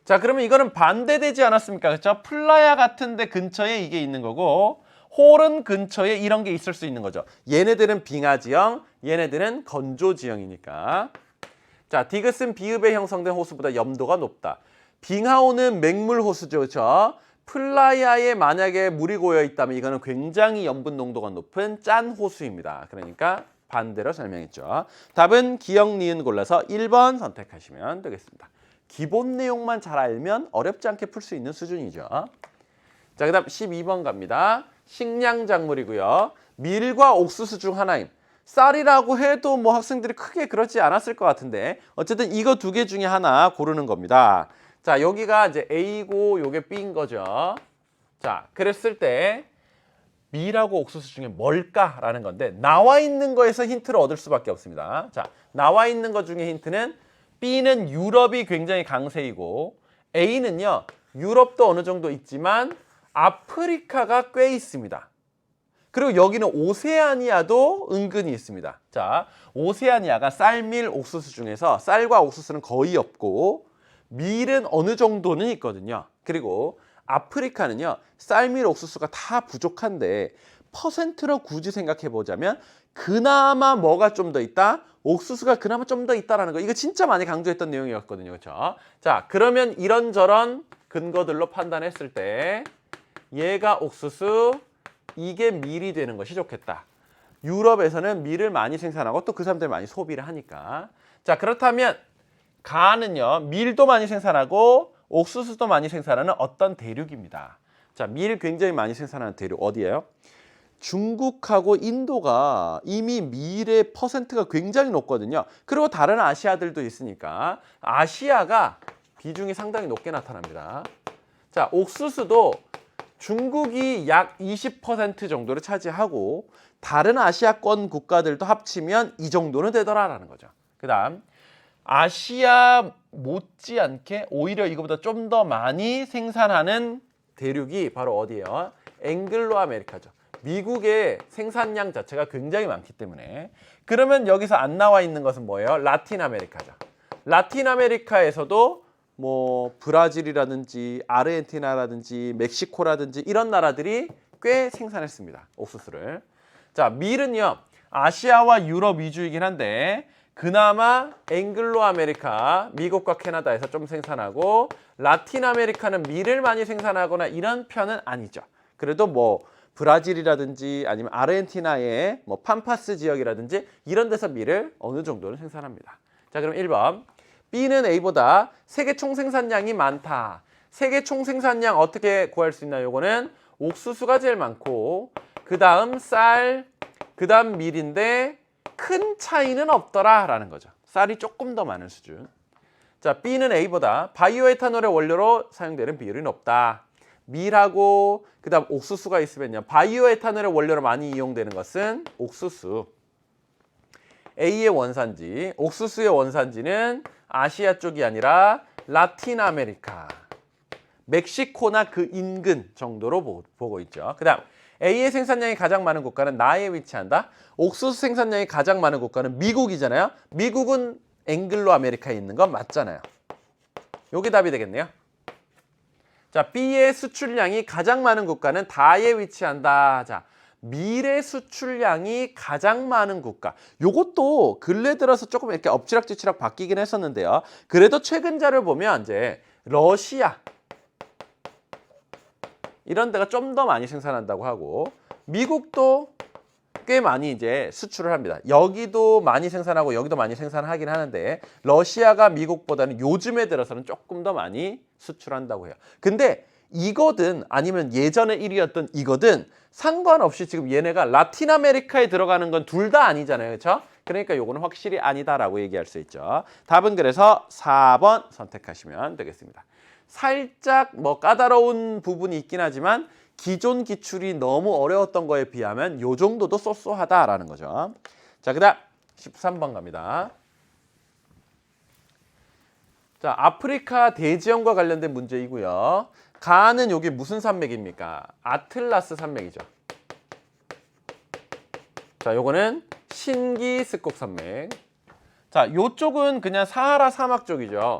자, 그러면 이거는 반대되지 않았습니까? 그렇죠? 플라야 같은 데 근처에 이게 있는 거고 홀은 근처에 이런 게 있을 수 있는 거죠. 얘네들은 빙하 지형, 얘네들은 건조 지형이니까. 자, 디귿은 비읍에 형성된 호수보다 염도가 높다. 빙하호는 맹물 호수죠. 그렇죠? 플라야에 만약에 물이 고여 있다면 이거는 굉장히 염분 농도가 높은 짠 호수입니다. 그러니까 반대로 설명했죠. 답은 기억, 니은 골라서 1번 선택하시면 되겠습니다. 기본 내용만 잘 알면 어렵지 않게 풀 수 있는 수준이죠. 자, 그 다음 12번 갑니다. 식량작물이고요. 밀과 옥수수 중 하나임. 쌀이라고 해도 뭐 학생들이 크게 그렇지 않았을 것 같은데 어쨌든 이거 두 개 중에 하나 고르는 겁니다. 자, 여기가 이제 A고 요게 B인 거죠. 자, 그랬을 때 밀하고 옥수수 중에 뭘까라는 건데 나와 있는 거에서 힌트를 얻을 수밖에 없습니다. 자, 나와 있는 것 중에 힌트는 B는 유럽이 굉장히 강세이고 A는요. 유럽도 어느 정도 있지만 아프리카가 꽤 있습니다. 그리고 여기는 오세아니아도 은근히 있습니다. 자, 오세아니아가 쌀, 밀, 옥수수 중에서 쌀과 옥수수는 거의 없고 밀은 어느 정도는 있거든요. 그리고 아프리카는요. 쌀, 밀, 옥수수가 다 부족한데 퍼센트로 굳이 생각해 보자면 그나마 뭐가 좀 더 있다? 옥수수가 그나마 좀 더 있다라는 거. 이거 진짜 많이 강조했던 내용이었거든요. 그렇죠? 자, 그러면 이런저런 근거들로 판단했을 때 얘가 옥수수, 이게 밀이 되는 것이 좋겠다. 유럽에서는 밀을 많이 생산하고 또 그 사람들이 많이 소비를 하니까. 자, 그렇다면 가는요. 밀도 많이 생산하고 옥수수도 많이 생산하는 어떤 대륙입니다. 자, 밀 굉장히 많이 생산하는 대륙 어디예요? 중국하고 인도가 이미 밀의 퍼센트가 굉장히 높거든요. 그리고 다른 아시아들도 있으니까 아시아가 비중이 상당히 높게 나타납니다. 자, 옥수수도 중국이 약 20% 정도를 차지하고 다른 아시아권 국가들도 합치면 이 정도는 되더라라는 거죠. 그 다음 아시아 못지않게 오히려 이거보다 좀 더 많이 생산하는 대륙이 바로 어디예요? 앵글로 아메리카죠. 미국의 생산량 자체가 굉장히 많기 때문에 그러면 여기서 안 나와 있는 것은 뭐예요? 라틴 아메리카죠. 라틴 아메리카에서도 뭐 브라질이라든지 아르헨티나라든지 멕시코라든지 이런 나라들이 꽤 생산했습니다. 옥수수를. 자, 밀은요. 아시아와 유럽 위주이긴 한데 그나마 앵글로 아메리카, 미국과 캐나다에서 좀 생산하고 라틴 아메리카는 밀을 많이 생산하거나 이런 편은 아니죠. 그래도 뭐 브라질이라든지 아니면 아르헨티나의 뭐 팜파스 지역이라든지 이런 데서 밀을 어느 정도는 생산합니다. 자, 그럼 1번. B는 A보다 세계 총생산량이 많다. 세계 총생산량 어떻게 구할 수 있나요? 요거는 옥수수가 제일 많고 그 다음 쌀, 그 다음 밀인데 큰 차이는 없더라 라는 거죠. 쌀이 조금 더 많은 수준. 자, B는 A보다 바이오 에탄올의 원료로 사용되는 비율이 높다. 밀하고 그 다음 옥수수가 있으면요. 바이오 에탄올의 원료로 많이 이용되는 것은 옥수수. A의 원산지, 옥수수의 원산지는 아시아 쪽이 아니라 라틴 아메리카, 멕시코나 그 인근 정도로 보고 있죠. 그 다음 A의 생산량이 가장 많은 국가는 나에 위치한다. 옥수수 생산량이 가장 많은 국가는 미국이잖아요. 미국은 앵글로 아메리카에 있는 건 맞잖아요. 요게 답이 되겠네요. 자, B의 수출량이 가장 많은 국가는 다에 위치한다. 자, 밀의 수출량이 가장 많은 국가. 요것도 근래 들어서 조금 이렇게 엎치락뒤치락 바뀌긴 했었는데요. 그래도 최근 자료를 보면 이제 러시아 이런 데가 좀 더 많이 생산한다고 하고 미국도 꽤 많이 이제 수출을 합니다. 여기도 많이 생산하고 여기도 많이 생산하긴 하는데 러시아가 미국보다는 요즘에 들어서는 조금 더 많이 수출한다고 해요. 근데 이거든 아니면 예전에 1위였던 이거든 상관없이 지금 얘네가 라틴 아메리카에 들어가는 건 둘 다 아니잖아요. 그렇죠? 그러니까 요거는 확실히 아니다라고 얘기할 수 있죠. 답은 그래서 4번 선택하시면 되겠습니다. 살짝 뭐 까다로운 부분이 있긴 하지만 기존 기출이 너무 어려웠던 거에 비하면 요 정도도 쏘쏘하다라는 거죠. 자, 그다음 13번 갑니다. 자, 아프리카 대지형과 관련된 문제이고요. 가는 여기 무슨 산맥입니까? 아틀라스 산맥이죠. 자, 요거는 신기 스콕 산맥. 자, 요쪽은 그냥 사하라 사막 쪽이죠.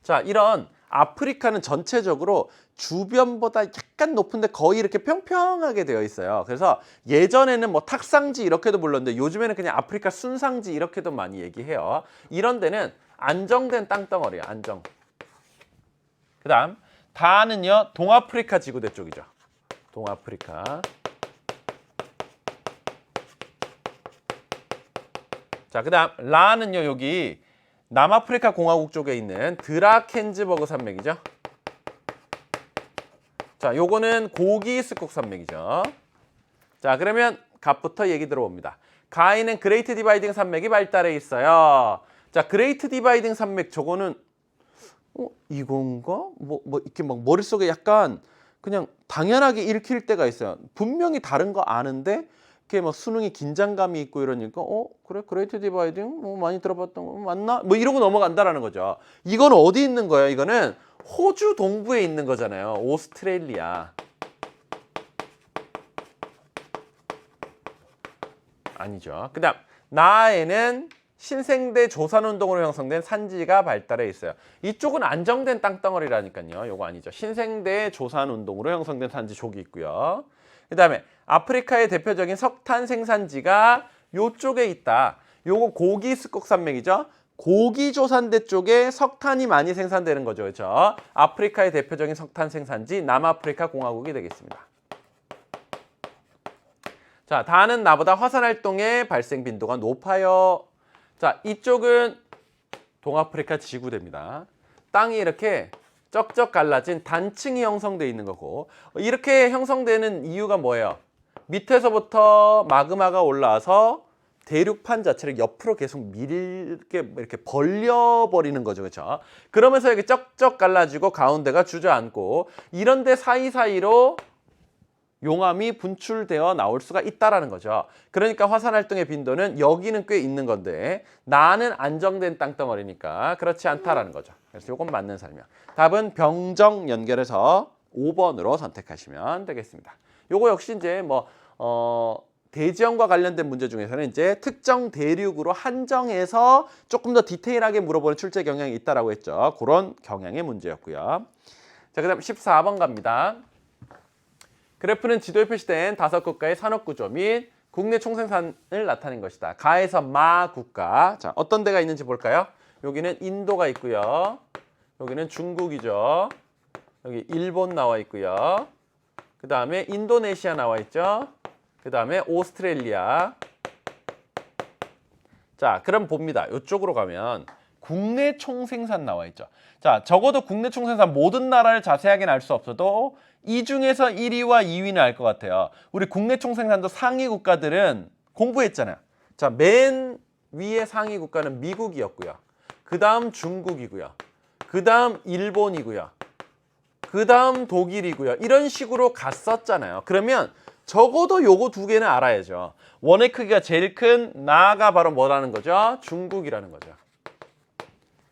자, 이런 아프리카는 전체적으로 주변보다 약간 높은데 거의 이렇게 평평하게 되어 있어요. 그래서 예전에는 뭐 탁상지 이렇게도 불렀는데 요즘에는 그냥 아프리카 순상지 이렇게도 많이 얘기해요. 이런 데는 안정된 땅덩어리예요. 안정. 그 다음 다는요. 동아프리카 지구대 쪽이죠. 동아프리카. 자, 그 다음 라는요. 여기 남아프리카 공화국 쪽에 있는 드라켄즈버그 산맥이죠. 자, 요거는 고기 스콕 산맥이죠. 자, 그러면 갑부터 얘기 들어봅니다. 가에는 그레이트 디바이딩 산맥이 발달해 있어요. 자, 그레이트 디바이딩 산맥 저거는 이건가? 뭐 이렇게 막 머릿속에 약간 그냥 당연하게 읽힐 때가 있어요. 분명히 다른 거 아는데 이렇게 막 수능이 긴장감이 있고 이러니까 그래 그레이트 디바이딩 많이 들어봤던 거 맞나? 뭐 이러고 넘어간다라는 거죠. 이건 어디 있는 거예요? 이거는 호주 동부에 있는 거잖아요. 오스트레일리아. 아니죠. 그다음 나에는 신생대 조산운동으로 형성된 산지가 발달해 있어요. 이쪽은 안정된 땅덩어리라니까요. 요거 아니죠. 신생대 조산운동으로 형성된 산지 족이 있고요. 그 다음에 아프리카의 대표적인 석탄 생산지가 요쪽에 있다. 요거 고기 스콕 산맥이죠. 고기 조산대 쪽에 석탄이 많이 생산되는 거죠. 그렇죠? 아프리카의 대표적인 석탄 생산지 남아프리카 공화국이 되겠습니다. 자, 다는 나보다 화산 활동의 발생 빈도가 높아요. 자, 이쪽은 동아프리카 지구대입니다. 땅이 이렇게 쩍쩍 갈라진 단층이 형성되어 있는 거고 이렇게 형성되는 이유가 뭐예요? 밑에서부터 마그마가 올라와서 대륙판 자체를 옆으로 계속 밀게 이렇게 벌려버리는 거죠. 그렇죠? 그러면서 이렇게 쩍쩍 갈라지고 가운데가 주저앉고 이런 데 사이사이로 용암이 분출되어 나올 수가 있다라는 거죠. 그러니까 화산 활동의 빈도는 여기는 꽤 있는 건데 나는 안정된 땅덩어리니까 그렇지 않다라는 거죠. 그래서 이건 맞는 설명. 답은 병정 연결해서 5번으로 선택하시면 되겠습니다. 요거 역시 이제 뭐 대지형과 관련된 문제 중에서는 이제 특정 대륙으로 한정해서 조금 더 디테일하게 물어보는 출제 경향이 있다라고 했죠. 그런 경향의 문제였고요. 자, 그다음 14번 갑니다. 그래프는 지도에 표시된 5국가의 산업구조 및 국내 총생산을 나타낸 것이다. 가에서 마 국가. 자, 어떤 데가 있는지 볼까요? 여기는 인도가 있고요. 여기는 중국이죠. 여기 일본 나와 있고요. 그 다음에 인도네시아 나와 있죠. 그 다음에 오스트레일리아. 자, 그럼 봅니다. 이쪽으로 가면 국내 총생산 나와 있죠. 자, 적어도 국내 총생산 모든 나라를 자세하게는 알 수 없어도 이 중에서 1위와 2위는 알 것 같아요. 우리 국내 총생산도 상위 국가들은 공부했잖아요. 자, 맨 위에 상위 국가는 미국이었고요. 그 다음 중국이고요. 그 다음 일본이고요. 그 다음 독일이고요. 이런 식으로 갔었잖아요. 그러면 적어도 요거 두 개는 알아야죠. 원의 크기가 제일 큰 나가 바로 뭐라는 거죠? 중국이라는 거죠.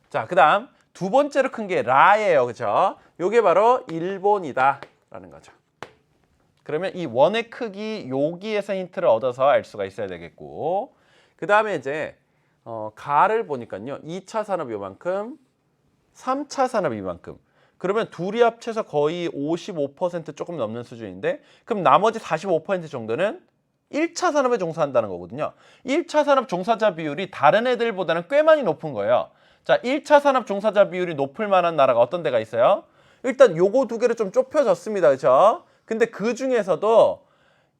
자, 그 다음 두 번째로 큰 게 라예요. 그죠? 요게 바로 일본이다라는 거죠. 그러면 이 원의 크기 여기에서 힌트를 얻어서 알 수가 있어야 되겠고, 그 다음에 이제 가를 보니까요. 2차 산업 요만큼, 3차 산업 이만큼. 그러면 둘이 합쳐서 거의 55% 조금 넘는 수준인데, 그럼 나머지 45% 정도는 1차 산업에 종사한다는 거거든요. 1차 산업 종사자 비율이 다른 애들보다는 꽤 많이 높은 거예요. 자, 1차 산업 종사자 비율이 높을 만한 나라가 어떤 데가 있어요? 일단 요거 두 개를 좀 좁혀졌습니다. 그렇죠? 근데 그 중에서도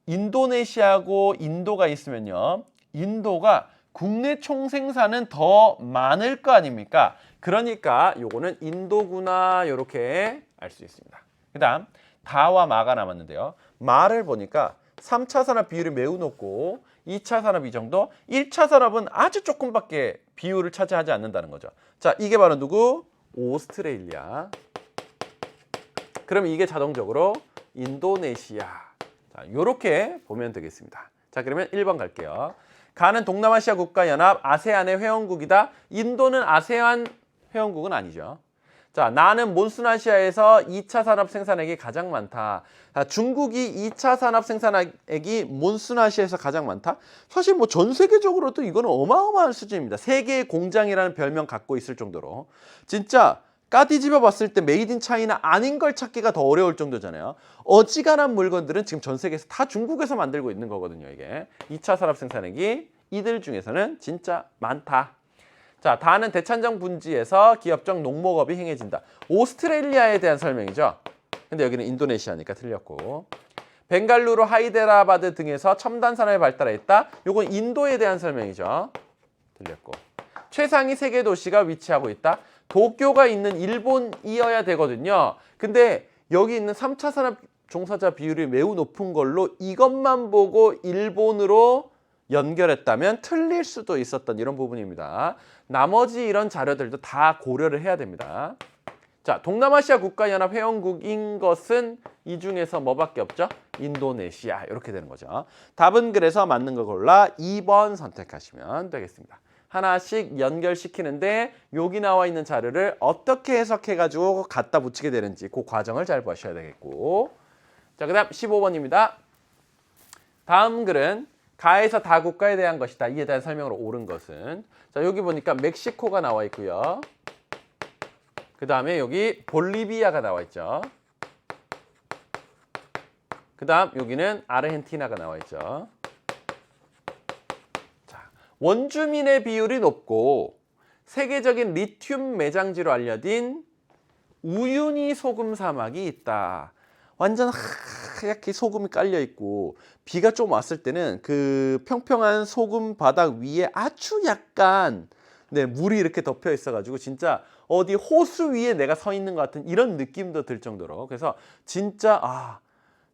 인도네시아하고 인도가 있으면요. 인도가 국내 총생산은 더 많을 거 아닙니까? 그러니까 요거는 인도구나 이렇게 알 수 있습니다. 그 다음 다와 마가 남았는데요. 마를 보니까 3차 산업 비율이 매우 높고 2차 산업 이 정도, 1차 산업은 아주 조금밖에 비율을 차지하지 않는다는 거죠. 자, 이게 바로 누구? 오스트레일리아. 그럼 이게 자동적으로 인도네시아. 자, 요렇게 보면 되겠습니다. 자, 그러면 1번 갈게요. 가는 동남아시아 국가연합 아세안의 회원국이다. 인도는 아세안 회원국은 아니죠. 자, 나는 몬순아시아에서 2차 산업 생산액이 가장 많다. 자, 중국이 2차 산업 생산액이 몬순아시아에서 가장 많다? 사실 뭐 전 세계적으로도 이거는 어마어마한 수준입니다. 세계의 공장이라는 별명 갖고 있을 정도로. 진짜 까디집어 봤을 때 메이드 인 차이나 아닌 걸 찾기가 더 어려울 정도잖아요. 어지간한 물건들은 지금 전 세계에서 다 중국에서 만들고 있는 거거든요. 이게 2차 산업 생산액이 이들 중에서는 진짜 많다. 자, 다는 대찬정 분지에서 기업적 농목업이 행해진다. 오스트레일리아에 대한 설명이죠. 근데 여기는 인도네시아니까 틀렸고. 벵갈루루, 하이데라바드 등에서 첨단 산업이 발달했다. 요건 인도에 대한 설명이죠. 틀렸고. 최상위 세계 도시가 위치하고 있다. 도쿄가 있는 일본이어야 되거든요. 근데 여기 있는 3차 산업 종사자 비율이 매우 높은 걸로 이것만 보고 일본으로 연결했다면 틀릴 수도 있었던 이런 부분입니다. 나머지 이런 자료들도 다 고려를 해야 됩니다. 자, 동남아시아 국가연합 회원국인 것은 이 중에서 뭐밖에 없죠? 인도네시아. 이렇게 되는 거죠. 답은 그래서 맞는 거 골라 2번 선택하시면 되겠습니다. 하나씩 연결시키는데 여기 나와 있는 자료를 어떻게 해석해가지고 갖다 붙이게 되는지 그 과정을 잘 보셔야 되겠고. 자, 그 다음 15번입니다. 다음 글은 가에서 다 국가에 대한 것이다. 이에 대한 설명으로 옳은 것은. 자, 여기 보니까 멕시코가 나와 있고요. 그 다음에 여기 볼리비아가 나와 있죠. 그 다음 여기는 아르헨티나가 나와 있죠. 자, 원주민의 비율이 높고 세계적인 리튬 매장지로 알려진 우유니 소금 사막이 있다. 완전 하얗게 소금이 깔려 있고 비가 좀 왔을 때는 그 평평한 소금 바닥 위에 아주 약간 물이 이렇게 덮여 있어 가지고 진짜 어디 호수 위에 내가 서 있는 것 같은 이런 느낌도 들 정도로. 그래서 진짜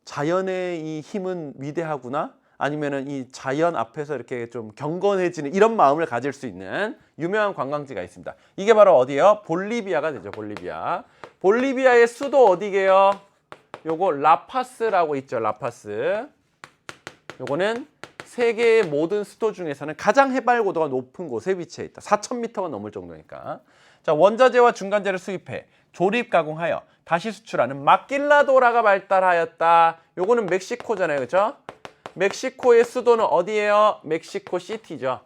자연의 이 힘은 위대하구나. 아니면은 이 자연 앞에서 이렇게 좀 경건해지는 이런 마음을 가질 수 있는 유명한 관광지가 있습니다. 이게 바로 어디예요? 볼리비아가 되죠. 볼리비아. 볼리비아의 수도 어디게요? 요거 라파스라고 있죠. 라파스. 요거는 세계의 모든 수도 중에서는 가장 해발 고도가 높은 곳에 위치해 있다. 4,000m가 넘을 정도니까. 자, 원자재와 중간재를 수입해 조립 가공하여 다시 수출하는 마길라도라가 발달하였다. 요거는 멕시코잖아요. 그렇죠? 멕시코의 수도는 어디예요? 멕시코 시티죠.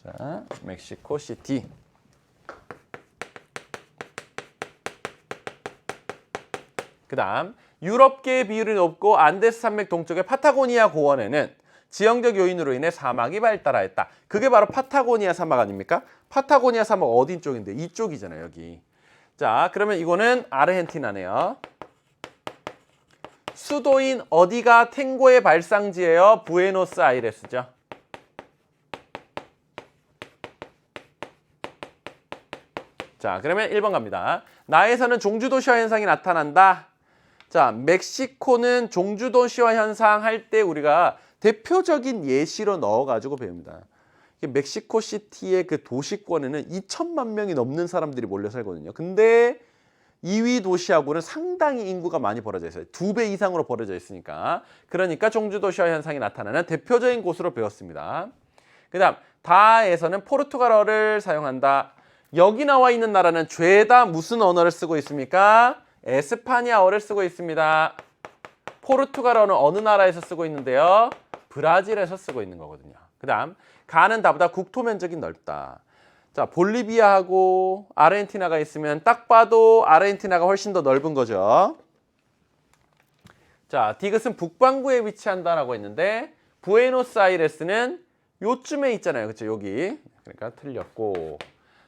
자, 멕시코 시티. 그다음 유럽계의 비율이 높고 안데스 산맥 동쪽의 파타고니아 고원에는 지형적 요인으로 인해 사막이 발달하였다. 그게 바로 파타고니아 사막 아닙니까? 파타고니아 사막 어딘 쪽인데? 이쪽이잖아요, 여기. 자, 그러면 이거는 아르헨티나네요. 수도인 어디가 탱고의 발상지예요? 부에노스아이레스죠. 자, 그러면 1번 갑니다. 나에서는 종주도시화 현상이 나타난다. 자, 멕시코는 종주도시화 현상 할 때 우리가 대표적인 예시로 넣어가지고 배웁니다. 멕시코 시티의 그 도시권에는 2천만 명이 넘는 사람들이 몰려 살거든요. 근데 2위 도시하고는 상당히 인구가 많이 벌어져 있어요. 2배 이상으로 벌어져 있으니까. 그러니까 종주도시화 현상이 나타나는 대표적인 곳으로 배웠습니다. 그 다음 다에서는 포르투갈어를 사용한다. 여기 나와 있는 나라는 죄다 무슨 언어를 쓰고 있습니까? 에스파냐어를 쓰고 있습니다. 포르투갈어는 어느 나라에서 쓰고 있는데요? 브라질에서 쓰고 있는 거거든요. 그 다음 가는 다보다 국토 면적이 넓다. 자, 볼리비아하고 아르헨티나가 있으면 딱 봐도 아르헨티나가 훨씬 더 넓은 거죠. 자, 디귿은 북반구에 위치한다라고 했는데 부에노스아이레스는 요쯤에 있잖아요. 그렇죠? 여기. 그러니까 틀렸고.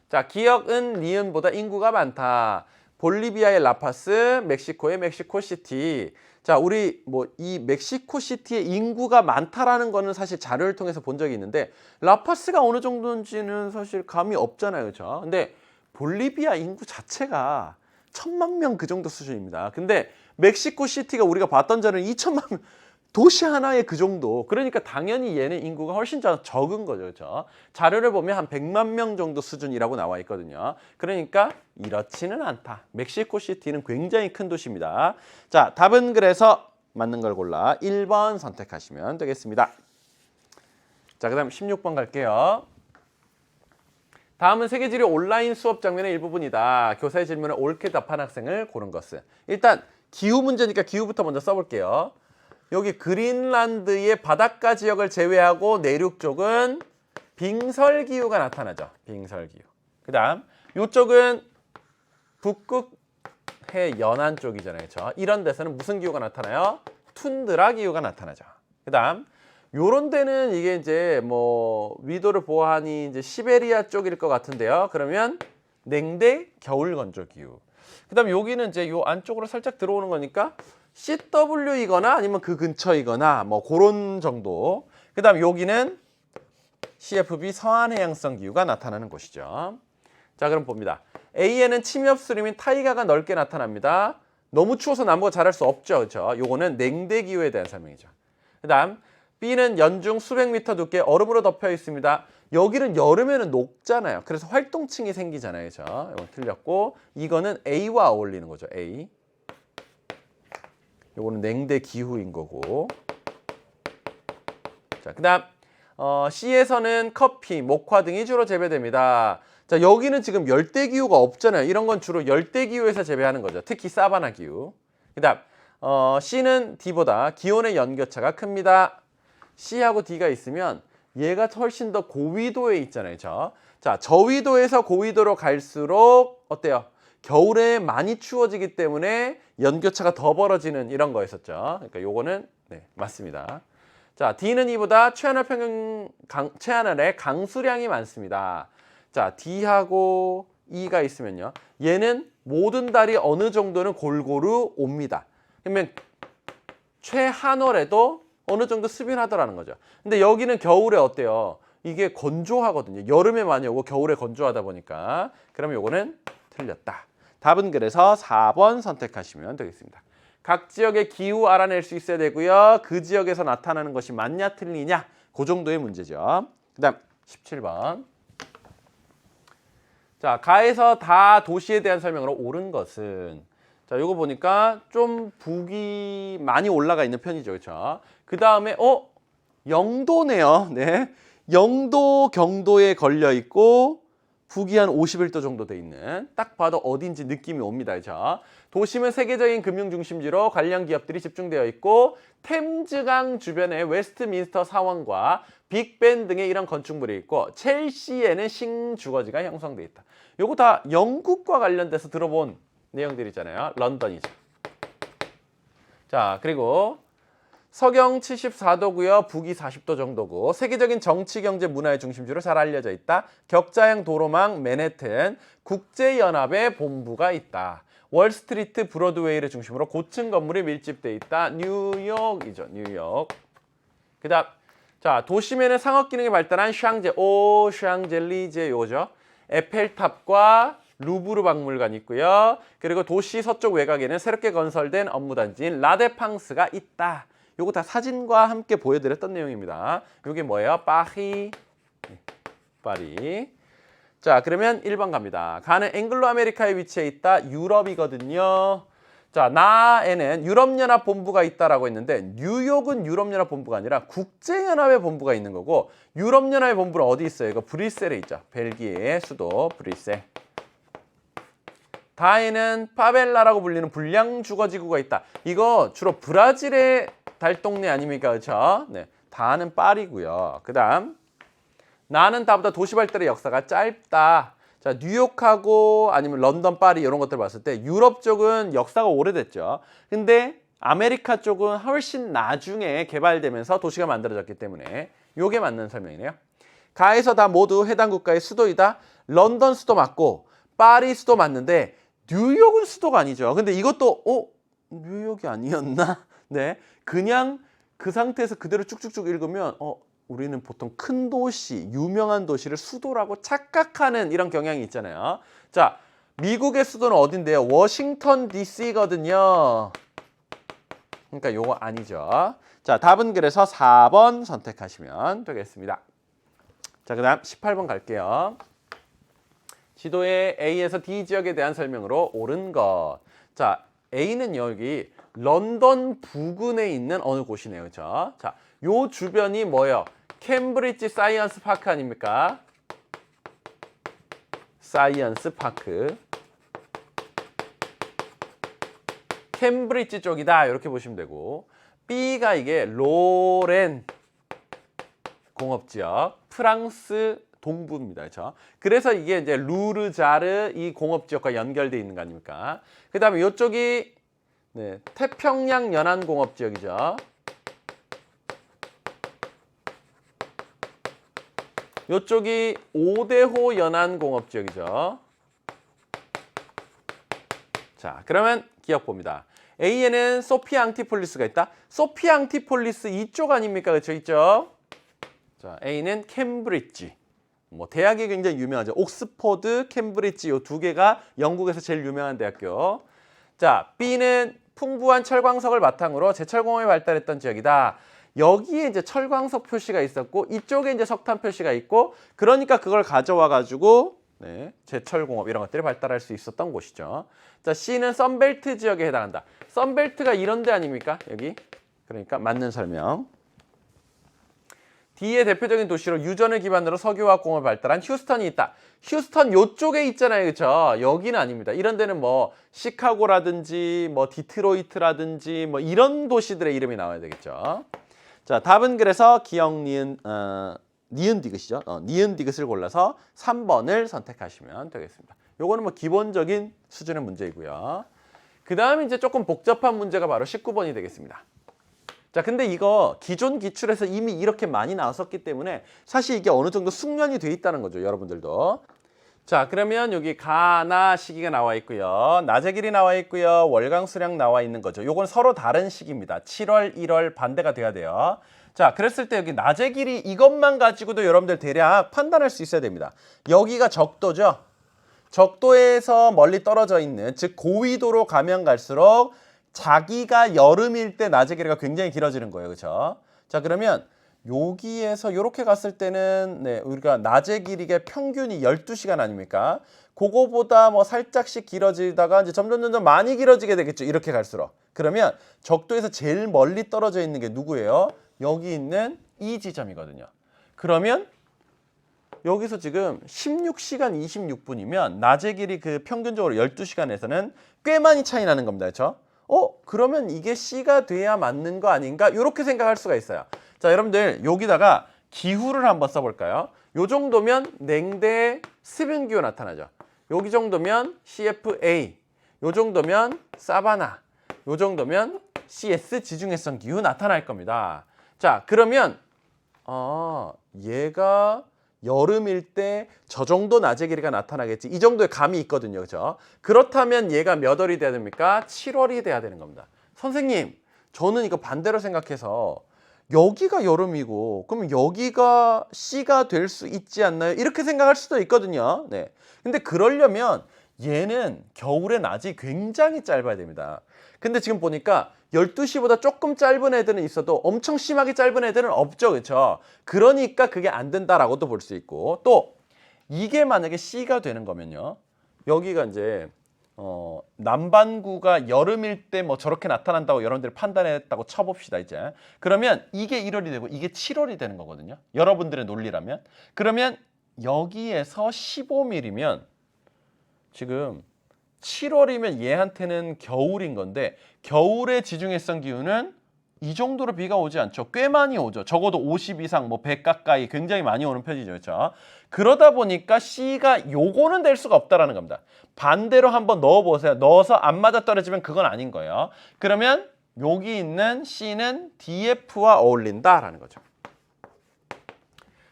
자, 기역은 니은보다 인구가 많다. 볼리비아의 라파스, 멕시코의 멕시코시티. 자, 우리 뭐 이 멕시코시티의 인구가 많다라는 거는 사실 자료를 통해서 본 적이 있는데 라파스가 어느 정도인지는 사실 감이 없잖아요. 그렇죠? 근데 볼리비아 인구 자체가 1,000만 명 그 정도 수준입니다. 근데 멕시코시티가 우리가 봤던 자는 2천만 명 도시 하나에 그 정도. 그러니까 당연히 얘네 인구가 훨씬 적은 거죠. 그렇죠? 자료를 보면 한 100만 명 정도 수준이라고 나와 있거든요. 그러니까 이렇지는 않다. 멕시코시티는 굉장히 큰 도시입니다. 자, 답은 그래서 맞는 걸 골라 1번 선택하시면 되겠습니다. 자, 그 다음 16번 갈게요. 다음은 세계지리 온라인 수업 장면의 일부분이다. 교사의 질문을 옳게 답한 학생을 고른 것은. 일단 기후 문제니까 기후부터 먼저 써볼게요. 여기 그린란드의 바닷가 지역을 제외하고 내륙 쪽은 빙설기후가 나타나죠. 빙설기후. 그 다음 이쪽은 북극해 연안 쪽이잖아요. 그렇죠? 이런 데서는 무슨 기후가 나타나요? 툰드라 기후가 나타나죠. 그 다음 요런 데는 이게 이제 뭐 위도를 보아하니 이제 시베리아 쪽일 것 같은데요. 그러면 냉대 겨울 건조 기후. 그 다음 여기는 이제 요 안쪽으로 살짝 들어오는 거니까 CW이거나 아니면 그 근처이거나 뭐 그런 정도. 그 다음 여기는 CFB 서안해양성 기후가 나타나는 곳이죠. 자, 그럼 봅니다. A에는 침엽수림인 타이가가 넓게 나타납니다. 너무 추워서 나무가 자랄 수 없죠. 그렇죠? 요거는 냉대 기후에 대한 설명이죠. 그 다음 B는 연중 수백 미터 두께 얼음으로 덮여 있습니다. 여기는 여름에는 녹잖아요. 그래서 활동층이 생기잖아요. 그렇죠? 이건 틀렸고 이거는 A와 어울리는 거죠. A. 요거는 냉대 기후인 거고. 자, 그다음 C에서는 커피, 목화 등이 주로 재배됩니다. 자, 여기는 지금 열대 기후가 없잖아요. 이런 건 주로 열대 기후에서 재배하는 거죠. 특히 사바나 기후. 그다음 C는 D보다 기온의 연교차가 큽니다. C하고 D가 있으면 얘가 훨씬 더 고위도에 있잖아요. 자, 저위도에서 고위도로 갈수록 어때요? 겨울에 많이 추워지기 때문에 연교차가 더 벌어지는 이런 거였었죠. 그러니까 요거는 네, 맞습니다. 자, D는 E보다 최하늘에 강수량이 많습니다. 자, D하고 E가 있으면요. 얘는 모든 달이 어느 정도는 골고루 옵니다. 그러면 최하늘에도 어느 정도 습일하더라는 거죠. 근데 여기는 겨울에 어때요? 이게 건조하거든요. 여름에 많이 오고 겨울에 건조하다 보니까. 그러면 요거는 틀렸다. 답은 그래서 4번 선택하시면 되겠습니다. 각 지역의 기후 알아낼 수 있어야 되고요. 그 지역에서 나타나는 것이 맞냐 틀리냐 그 정도의 문제죠. 그 다음 17번. 자, 가에서 다 도시에 대한 설명으로 옳은 것은 자, 요거 보니까 좀 북이 많이 올라가 있는 편이죠. 그렇죠? 그 다음에 영도네요. 네. 영도 경도에 걸려 있고 북이 한 51도 정도 돼 있는 딱 봐도 어딘지 느낌이 옵니다. 그렇죠? 도심은 세계적인 금융 중심지로 관련 기업들이 집중되어 있고 템즈강 주변에 웨스트민스터 사원과 빅벤 등의 이런 건축물이 있고 첼시에는 신주거지가 형성돼 있다. 요거 다 영국과 관련돼서 들어본 내용들이잖아요. 런던이죠. 자, 그리고 서경 74도고요. 북위 40도 정도고 세계적인 정치, 경제, 문화의 중심지로 잘 알려져 있다. 격자형 도로망 맨해튼 국제연합의 본부가 있다. 월스트리트 브로드웨이를 중심으로 고층 건물이 밀집돼 있다. 뉴욕이죠. 뉴욕. 그다음 자, 도심에는 상업 기능이 발달한 샹젤리제 요죠. 에펠탑과 루브르 박물관이 있고요. 그리고 도시 서쪽 외곽에는 새롭게 건설된 업무단지인 라데팡스가 있다. 요거 다 사진과 함께 보여드렸던 내용입니다. 요게 뭐예요? 파리. 자, 그러면 1번 갑니다. 가는 앵글로 아메리카에 위치해 있다. 유럽이거든요. 자, 나에는 유럽연합 본부가 있다라고 했는데 뉴욕은 유럽연합 본부가 아니라 국제연합의 본부가 있는 거고 유럽연합의 본부는 어디 있어요? 이거 브뤼셀에 있죠. 벨기에의 수도 브뤼셀. 다에는 파벨라라고 불리는 불량 주거지구가 있다. 이거 주로 브라질의 달동네 아닙니까? 그렇죠? 네, 다는 파리고요. 그다음 나는 다보다 도시 발달의 역사가 짧다. 자, 뉴욕하고 아니면 런던, 파리 이런 것들 봤을 때 유럽 쪽은 역사가 오래됐죠. 근데 아메리카 쪽은 훨씬 나중에 개발되면서 도시가 만들어졌기 때문에 요게 맞는 설명이네요. 가에서 다 모두 해당 국가의 수도이다. 런던 수도 맞고 파리 수도 맞는데 뉴욕은 수도가 아니죠. 근데 이것도 뉴욕이 아니었나? 네, 그냥 그 상태에서 그대로 쭉쭉쭉 읽으면 우리는 보통 큰 도시, 유명한 도시를 수도라고 착각하는 이런 경향이 있잖아요. 자, 미국의 수도는 어딘데요? 워싱턴 DC거든요. 그러니까 요거 아니죠. 자, 답은 그래서 4번 선택하시면 되겠습니다. 자, 그 다음 18번 갈게요. 지도의 A에서 D 지역에 대한 설명으로 옳은 것. 자, A는 여기 런던 부근에 있는 어느 곳이네요. 그렇죠? 자, 요 주변이 뭐예요? 캠브리지 사이언스 파크 아닙니까? 사이언스 파크. 캠브리지 쪽이다. 이렇게 보시면 되고 B가 이게 로렌 공업지역, 프랑스 동부입니다. 그렇죠? 그래서 이게 이제 루르자르 이 공업지역과 연결되어 있는 거 아닙니까? 그 다음에 이쪽이 태평양 연안 공업지역이죠. 이쪽이 오대호 연안 공업지역이죠. 자, 그러면 기억 봅니다. A에는 소피아 앙티폴리스가 있다. 소피아 앙티폴리스 이쪽 아닙니까? 그렇죠? 이쪽. 자, A는 캠브리지. 대학이 굉장히 유명하죠. 옥스퍼드, 캠브리지 이 두 개가 영국에서 제일 유명한 대학교. 자, B는 풍부한 철광석을 바탕으로 제철공업이 발달했던 지역이다. 여기에 이제 철광석 표시가 있었고 이쪽에 이제 석탄 표시가 있고 그러니까 그걸 가져와 가지고 제철공업 이런 것들이 발달할 수 있었던 곳이죠. 자, C는 썬벨트 지역에 해당한다. 썬벨트가 이런 데 아닙니까? 여기. 그러니까 맞는 설명. D의 대표적인 도시로 유전을 기반으로 석유화학 공업을 발달한 휴스턴이 있다. 휴스턴 요쪽에 있잖아요. 그렇죠? 여기는 아닙니다. 이런 데는 시카고라든지 디트로이트라든지 이런 도시들의 이름이 나와야 되겠죠. 자, 답은 그래서 기억 니은 디귿이죠. 니은 디귿을 골라서 3번을 선택하시면 되겠습니다. 요거는 기본적인 수준의 문제이고요. 그 다음에 이제 조금 복잡한 문제가 바로 19번이 되겠습니다. 자, 근데 이거 기존 기출에서 이미 이렇게 많이 나왔었기 때문에 사실 이게 어느 정도 숙련이 돼 있다는 거죠, 여러분들도. 자, 그러면 여기 가나 시기가 나와 있고요. 낮의 길이 나와 있고요. 월강 수량 나와 있는 거죠. 요건 서로 다른 시기입니다. 7월, 1월 반대가 돼야 돼요. 자, 그랬을 때 여기 낮의 길이 이것만 가지고도 여러분들 대략 판단할 수 있어야 됩니다. 여기가 적도죠. 적도에서 멀리 떨어져 있는, 즉 고위도로 가면 갈수록 자기가 여름일 때 낮의 길이가 굉장히 길어지는 거예요. 그렇죠? 자, 그러면 여기에서 이렇게 갔을 때는 우리가 낮의 길이가 평균이 12시간 아닙니까? 그거보다 뭐 살짝씩 길어지다가 이제 점점 많이 길어지게 되겠죠. 이렇게 갈수록. 그러면 적도에서 제일 멀리 떨어져 있는 게 누구예요? 여기 있는 이 지점이거든요. 그러면 여기서 지금 16시간 26분이면 낮의 길이 그 평균적으로 12시간에서는 꽤 많이 차이 나는 겁니다. 그렇죠? 그러면 이게 C가 돼야 맞는 거 아닌가? 이렇게 생각할 수가 있어요. 자, 여러분들 여기다가 기후를 한번 써볼까요? 요 정도면 냉대 수분 기후 나타나죠. 여기 정도면 CFA, 요 정도면 사바나, 요 정도면 CS 지중해성 기후 나타날 겁니다. 자, 그러면 얘가 여름일 때 저 정도 낮의 길이가 나타나겠지. 이 정도의 감이 있거든요. 그렇죠? 그렇다면 얘가 몇 월이 돼야 됩니까? 7월이 돼야 되는 겁니다. 선생님, 저는 이거 반대로 생각해서 여기가 여름이고 그럼 여기가 C가 될 수 있지 않나요? 이렇게 생각할 수도 있거든요. 네. 근데 그러려면 얘는 겨울의 낮이 굉장히 짧아야 됩니다. 근데 지금 보니까 12시보다 조금 짧은 애들은 있어도 엄청 심하게 짧은 애들은 없죠. 그렇죠? 그러니까 그게 안 된다라고도 볼 수 있고 또 이게 만약에 C가 되는 거면요. 여기가 이제 남반구가 여름일 때 뭐 저렇게 나타난다고 여러분들이 판단했다고 쳐봅시다 이제. 그러면 이게 1월이 되고 이게 7월이 되는 거거든요. 여러분들의 논리라면. 그러면 여기에서 15mm면 지금 7월이면 얘한테는 겨울인 건데 겨울의 지중해성 기후는 이 정도로 비가 오지 않죠. 꽤 많이 오죠. 적어도 50 이상, 뭐 100 가까이 굉장히 많이 오는 편이죠. 그렇죠? 그러다 보니까 C가 요거는 될 수가 없다라는 겁니다. 반대로 한번 넣어보세요. 넣어서 안 맞아떨어지면 그건 아닌 거예요. 그러면 여기 있는 C는 DF와 어울린다라는 거죠.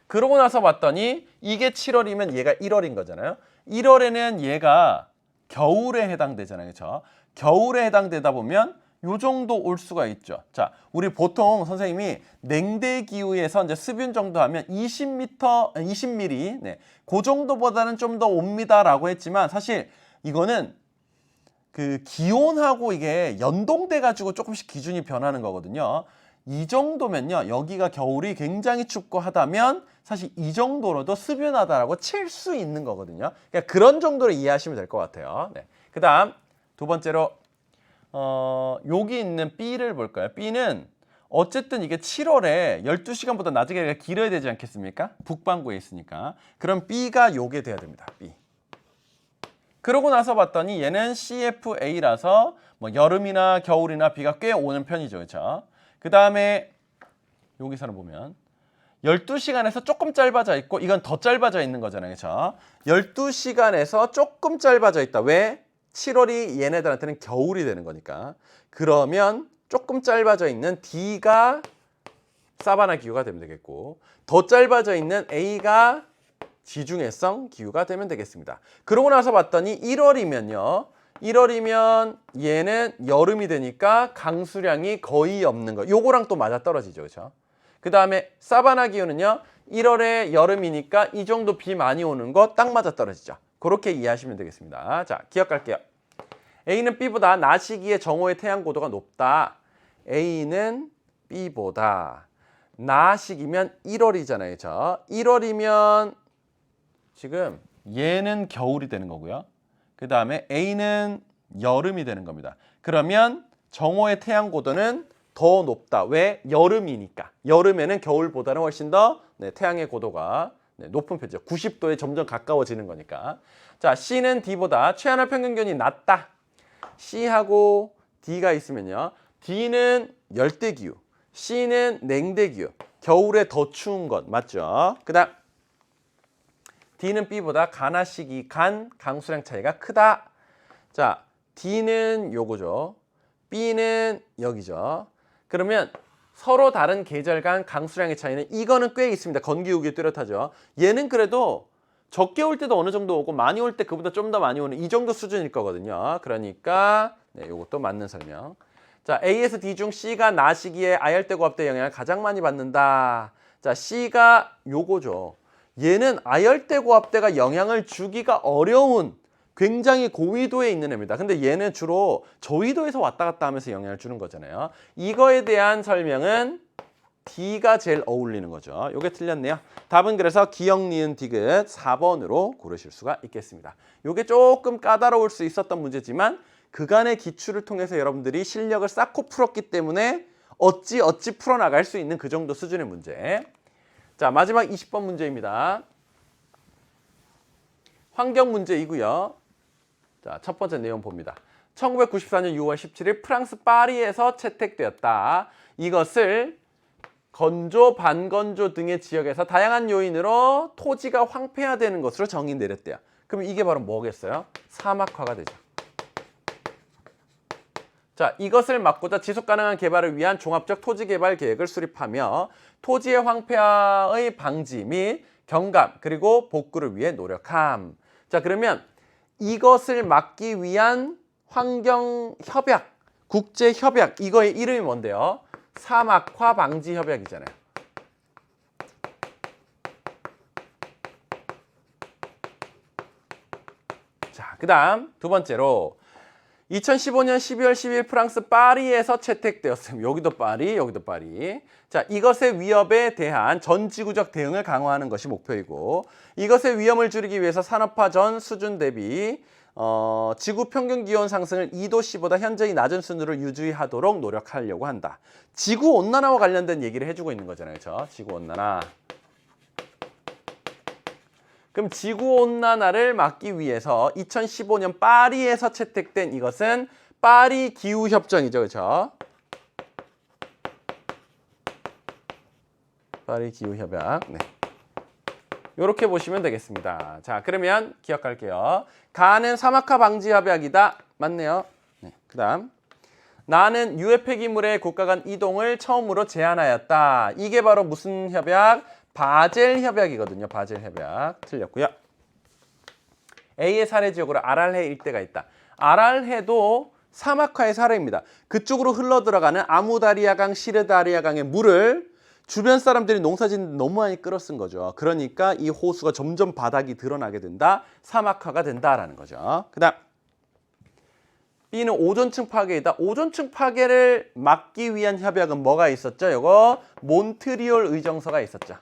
그러고 나서 봤더니 이게 7월이면 얘가 1월인 거잖아요. 1월에는 얘가 겨울에 해당되잖아요. 그렇죠? 겨울에 해당되다 보면 요 정도 올 수가 있죠. 자, 우리 보통 선생님이 냉대 기후에서 이제 습윤 정도 하면 20mm, 네, 그 정도보다는 좀 더 옵니다라고 했지만 사실 이거는 그 기온하고 이게 연동돼 가지고 조금씩 기준이 변하는 거거든요. 이 정도면요, 여기가 겨울이 굉장히 춥고 하다면 사실 이 정도로도 습윤하다라고 칠 수 있는 거거든요. 그러니까 그런 정도로 이해하시면 될 것 같아요. 네. 그다음 두 번째로 여기 있는 B를 볼까요? B는 어쨌든 이게 7월에 12시간보다 낮은 게 길어야 되지 않겠습니까? 북반구에 있으니까. 그럼 B가 요게 돼야 됩니다. B. 그러고 나서 봤더니 얘는 CFA라서 뭐 여름이나 겨울이나 비가 꽤 오는 편이죠. 그렇죠? 그 다음에 여기서는 보면 12시간에서 조금 짧아져 있고 이건 더 짧아져 있는 거잖아요. 그렇죠? 12시간에서 조금 짧아져 있다. 왜? 7월이 얘네들한테는 겨울이 되는 거니까. 그러면 조금 짧아져 있는 D가 사바나 기후가 되면 되겠고 더 짧아져 있는 A가 지중해성 기후가 되면 되겠습니다. 그러고 나서 봤더니 1월이면요. 1월이면 얘는 여름이 되니까 강수량이 거의 없는 거. 요거랑 또 맞아떨어지죠. 그렇죠? 그 다음에 사바나 기후는요. 1월에 여름이니까 이 정도 비 많이 오는 거 딱 맞아떨어지죠. 그렇게 이해하시면 되겠습니다. 자, 기억할게요. A는 B보다 낮 시기에 정오의 태양 고도가 높다. A는 B보다 낮 시기면 1월이잖아요. 그렇죠? 1월이면 지금 얘는 겨울이 되는 거고요. 그 다음에 A는 여름이 되는 겁니다. 그러면 정오의 태양 고도는 더 높다. 왜? 여름이니까. 여름에는 겨울보다는 훨씬 더 태양의 고도가 높은 편이죠. 90도에 점점 가까워지는 거니까. 자, C는 D보다 최하늘 평균 기온이 낮다. C하고 D가 있으면요. D는 열대기후, C는 냉대기후. 겨울에 더 추운 것 맞죠? 그 다음 D는 B보다 간화 시기, 강수량 차이가 크다. 자, D는 요거죠. B는 여기죠. 그러면 서로 다른 계절 간 강수량의 차이는 이거는 꽤 있습니다. 건기후기 뚜렷하죠. 얘는 그래도 적게 올 때도 어느 정도 오고 많이 올 때 그보다 좀 더 많이 오는 이 정도 수준일 거거든요. 그러니까 요것도 맞는 설명. 자, A에서 D 중 C가 낮 시기에 아열대 고압대 영향을 가장 많이 받는다. 자, C가 요거죠. 얘는 아열대 고압대가 영향을 주기가 어려운 굉장히 고위도에 있는 애입니다. 근데 얘는 주로 저위도에서 왔다 갔다 하면서 영향을 주는 거잖아요. 이거에 대한 설명은 D가 제일 어울리는 거죠. 요게 틀렸네요. 답은 그래서 기역, 니은, 디귿 4번으로 고르실 수가 있겠습니다. 요게 조금 까다로울 수 있었던 문제지만 그간의 기출을 통해서 여러분들이 실력을 쌓고 풀었기 때문에 어찌 풀어나갈 수 있는 그 정도 수준의 문제. 자, 마지막 20번 문제입니다. 환경 문제이고요. 자, 첫 번째 내용 봅니다. 1994년 6월 17일 프랑스 파리에서 채택되었다. 이것을 건조, 반건조 등의 지역에서 다양한 요인으로 토지가 황폐화되는 것으로 정의 내렸대요. 그럼 이게 바로 뭐겠어요? 사막화가 되죠. 자, 이것을 막고자 지속가능한 개발을 위한 종합적 토지개발 계획을 수립하며 토지의 황폐화의 방지 및 경감 그리고 복구를 위해 노력함. 자, 그러면 이것을 막기 위한 환경협약, 국제협약, 이거의 이름이 뭔데요? 사막화 방지 협약이잖아요. 자, 그 다음 두 번째로 2015년 12월 10일 프랑스 파리에서 채택되었습니다. 여기도 파리, 여기도 파리. 자, 이것의 위협에 대한 전 지구적 대응을 강화하는 것이 목표이고 이것의 위험을 줄이기 위해서 산업화 전 수준 대비 지구 평균 기온 상승을 2도씨보다 현재의 낮은 수준으로 유지하도록 노력하려고 한다. 지구 온난화와 관련된 얘기를 해주고 있는 거잖아요. 그렇죠? 지구 온난화. 그럼 지구온난화를 막기 위해서 2015년 파리에서 채택된 이것은 파리 기후협정이죠. 그렇죠? 파리 기후협약. 네. 이렇게 보시면 되겠습니다. 자, 그러면 기억할게요. 가는 사막화 방지 협약이다. 맞네요. 네. 그 다음 나는 유해 폐기물의 국가 간 이동을 처음으로 제한하였다. 이게 바로 무슨 협약? 바젤 협약이거든요. 바젤 협약. 틀렸고요. A의 사례 지역으로 아랄해 일대가 있다. 아랄해도 사막화의 사례입니다. 그쪽으로 흘러 들어가는 아무다리아강, 시르다리아강의 물을 주변 사람들이 농사짓는 너무 많이 끌어쓴 거죠. 그러니까 이 호수가 점점 바닥이 드러나게 된다. 사막화가 된다라는 거죠. 그다음 B는 오존층 파괴이다. 오존층 파괴를 막기 위한 협약은 뭐가 있었죠? 이거 몬트리올 의정서가 있었죠.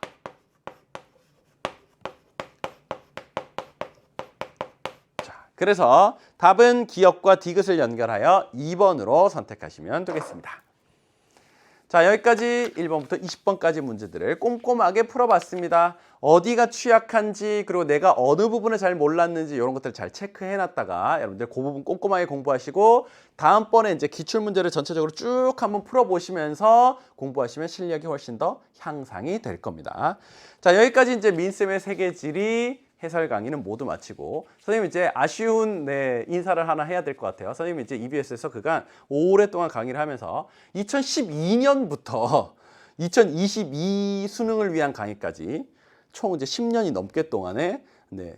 자, 그래서 답은 기역과 디귿을 연결하여 2번으로 선택하시면 되겠습니다. 자, 여기까지 1번부터 20번까지 문제들을 꼼꼼하게 풀어봤습니다. 어디가 취약한지 그리고 내가 어느 부분을 잘 몰랐는지 이런 것들을 잘 체크해놨다가 여러분들 그 부분 꼼꼼하게 공부하시고 다음번에 이제 기출문제를 전체적으로 쭉 한번 풀어보시면서 공부하시면 실력이 훨씬 더 향상이 될 겁니다. 자, 여기까지 이제 민쌤의 세계지리 해설 강의는 모두 마치고 선생님 이제 아쉬운 인사를 하나 해야 될 것 같아요. 선생님이 이제 EBS에서 그간 오랫동안 강의를 하면서 2012년부터 2022 수능을 위한 강의까지 총 이제 10년이 넘게 동안에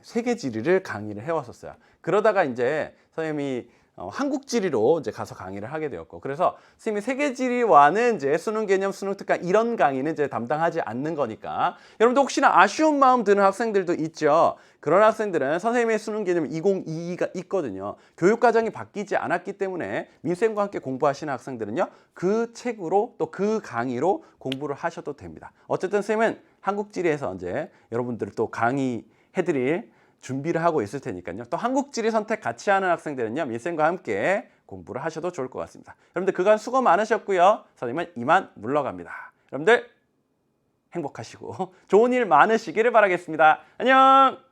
세계지리를 강의를 해왔었어요. 그러다가 이제 선생님이 한국지리로 이제 가서 강의를 하게 되었고, 그래서 선생님이 세계지리와는 이제 수능 개념, 수능 특강 이런 강의는 이제 담당하지 않는 거니까 여러분들 혹시나 아쉬운 마음 드는 학생들도 있죠. 그런 학생들은 선생님의 수능 개념 2022가 있거든요. 교육과정이 바뀌지 않았기 때문에 민쌤과 함께 공부하시는 학생들은요, 그 책으로 또 그 강의로 공부를 하셔도 됩니다. 어쨌든 선생님은 한국지리에서 이제 여러분들을 또 강의해드릴 준비를 하고 있을 테니까요. 또 한국지리 선택 같이 하는 학생들은요, 민쌤과 함께 공부를 하셔도 좋을 것 같습니다. 여러분들 그간 수고 많으셨고요. 선생님은 이만 물러갑니다. 여러분들 행복하시고 좋은 일 많으시기를 바라겠습니다. 안녕!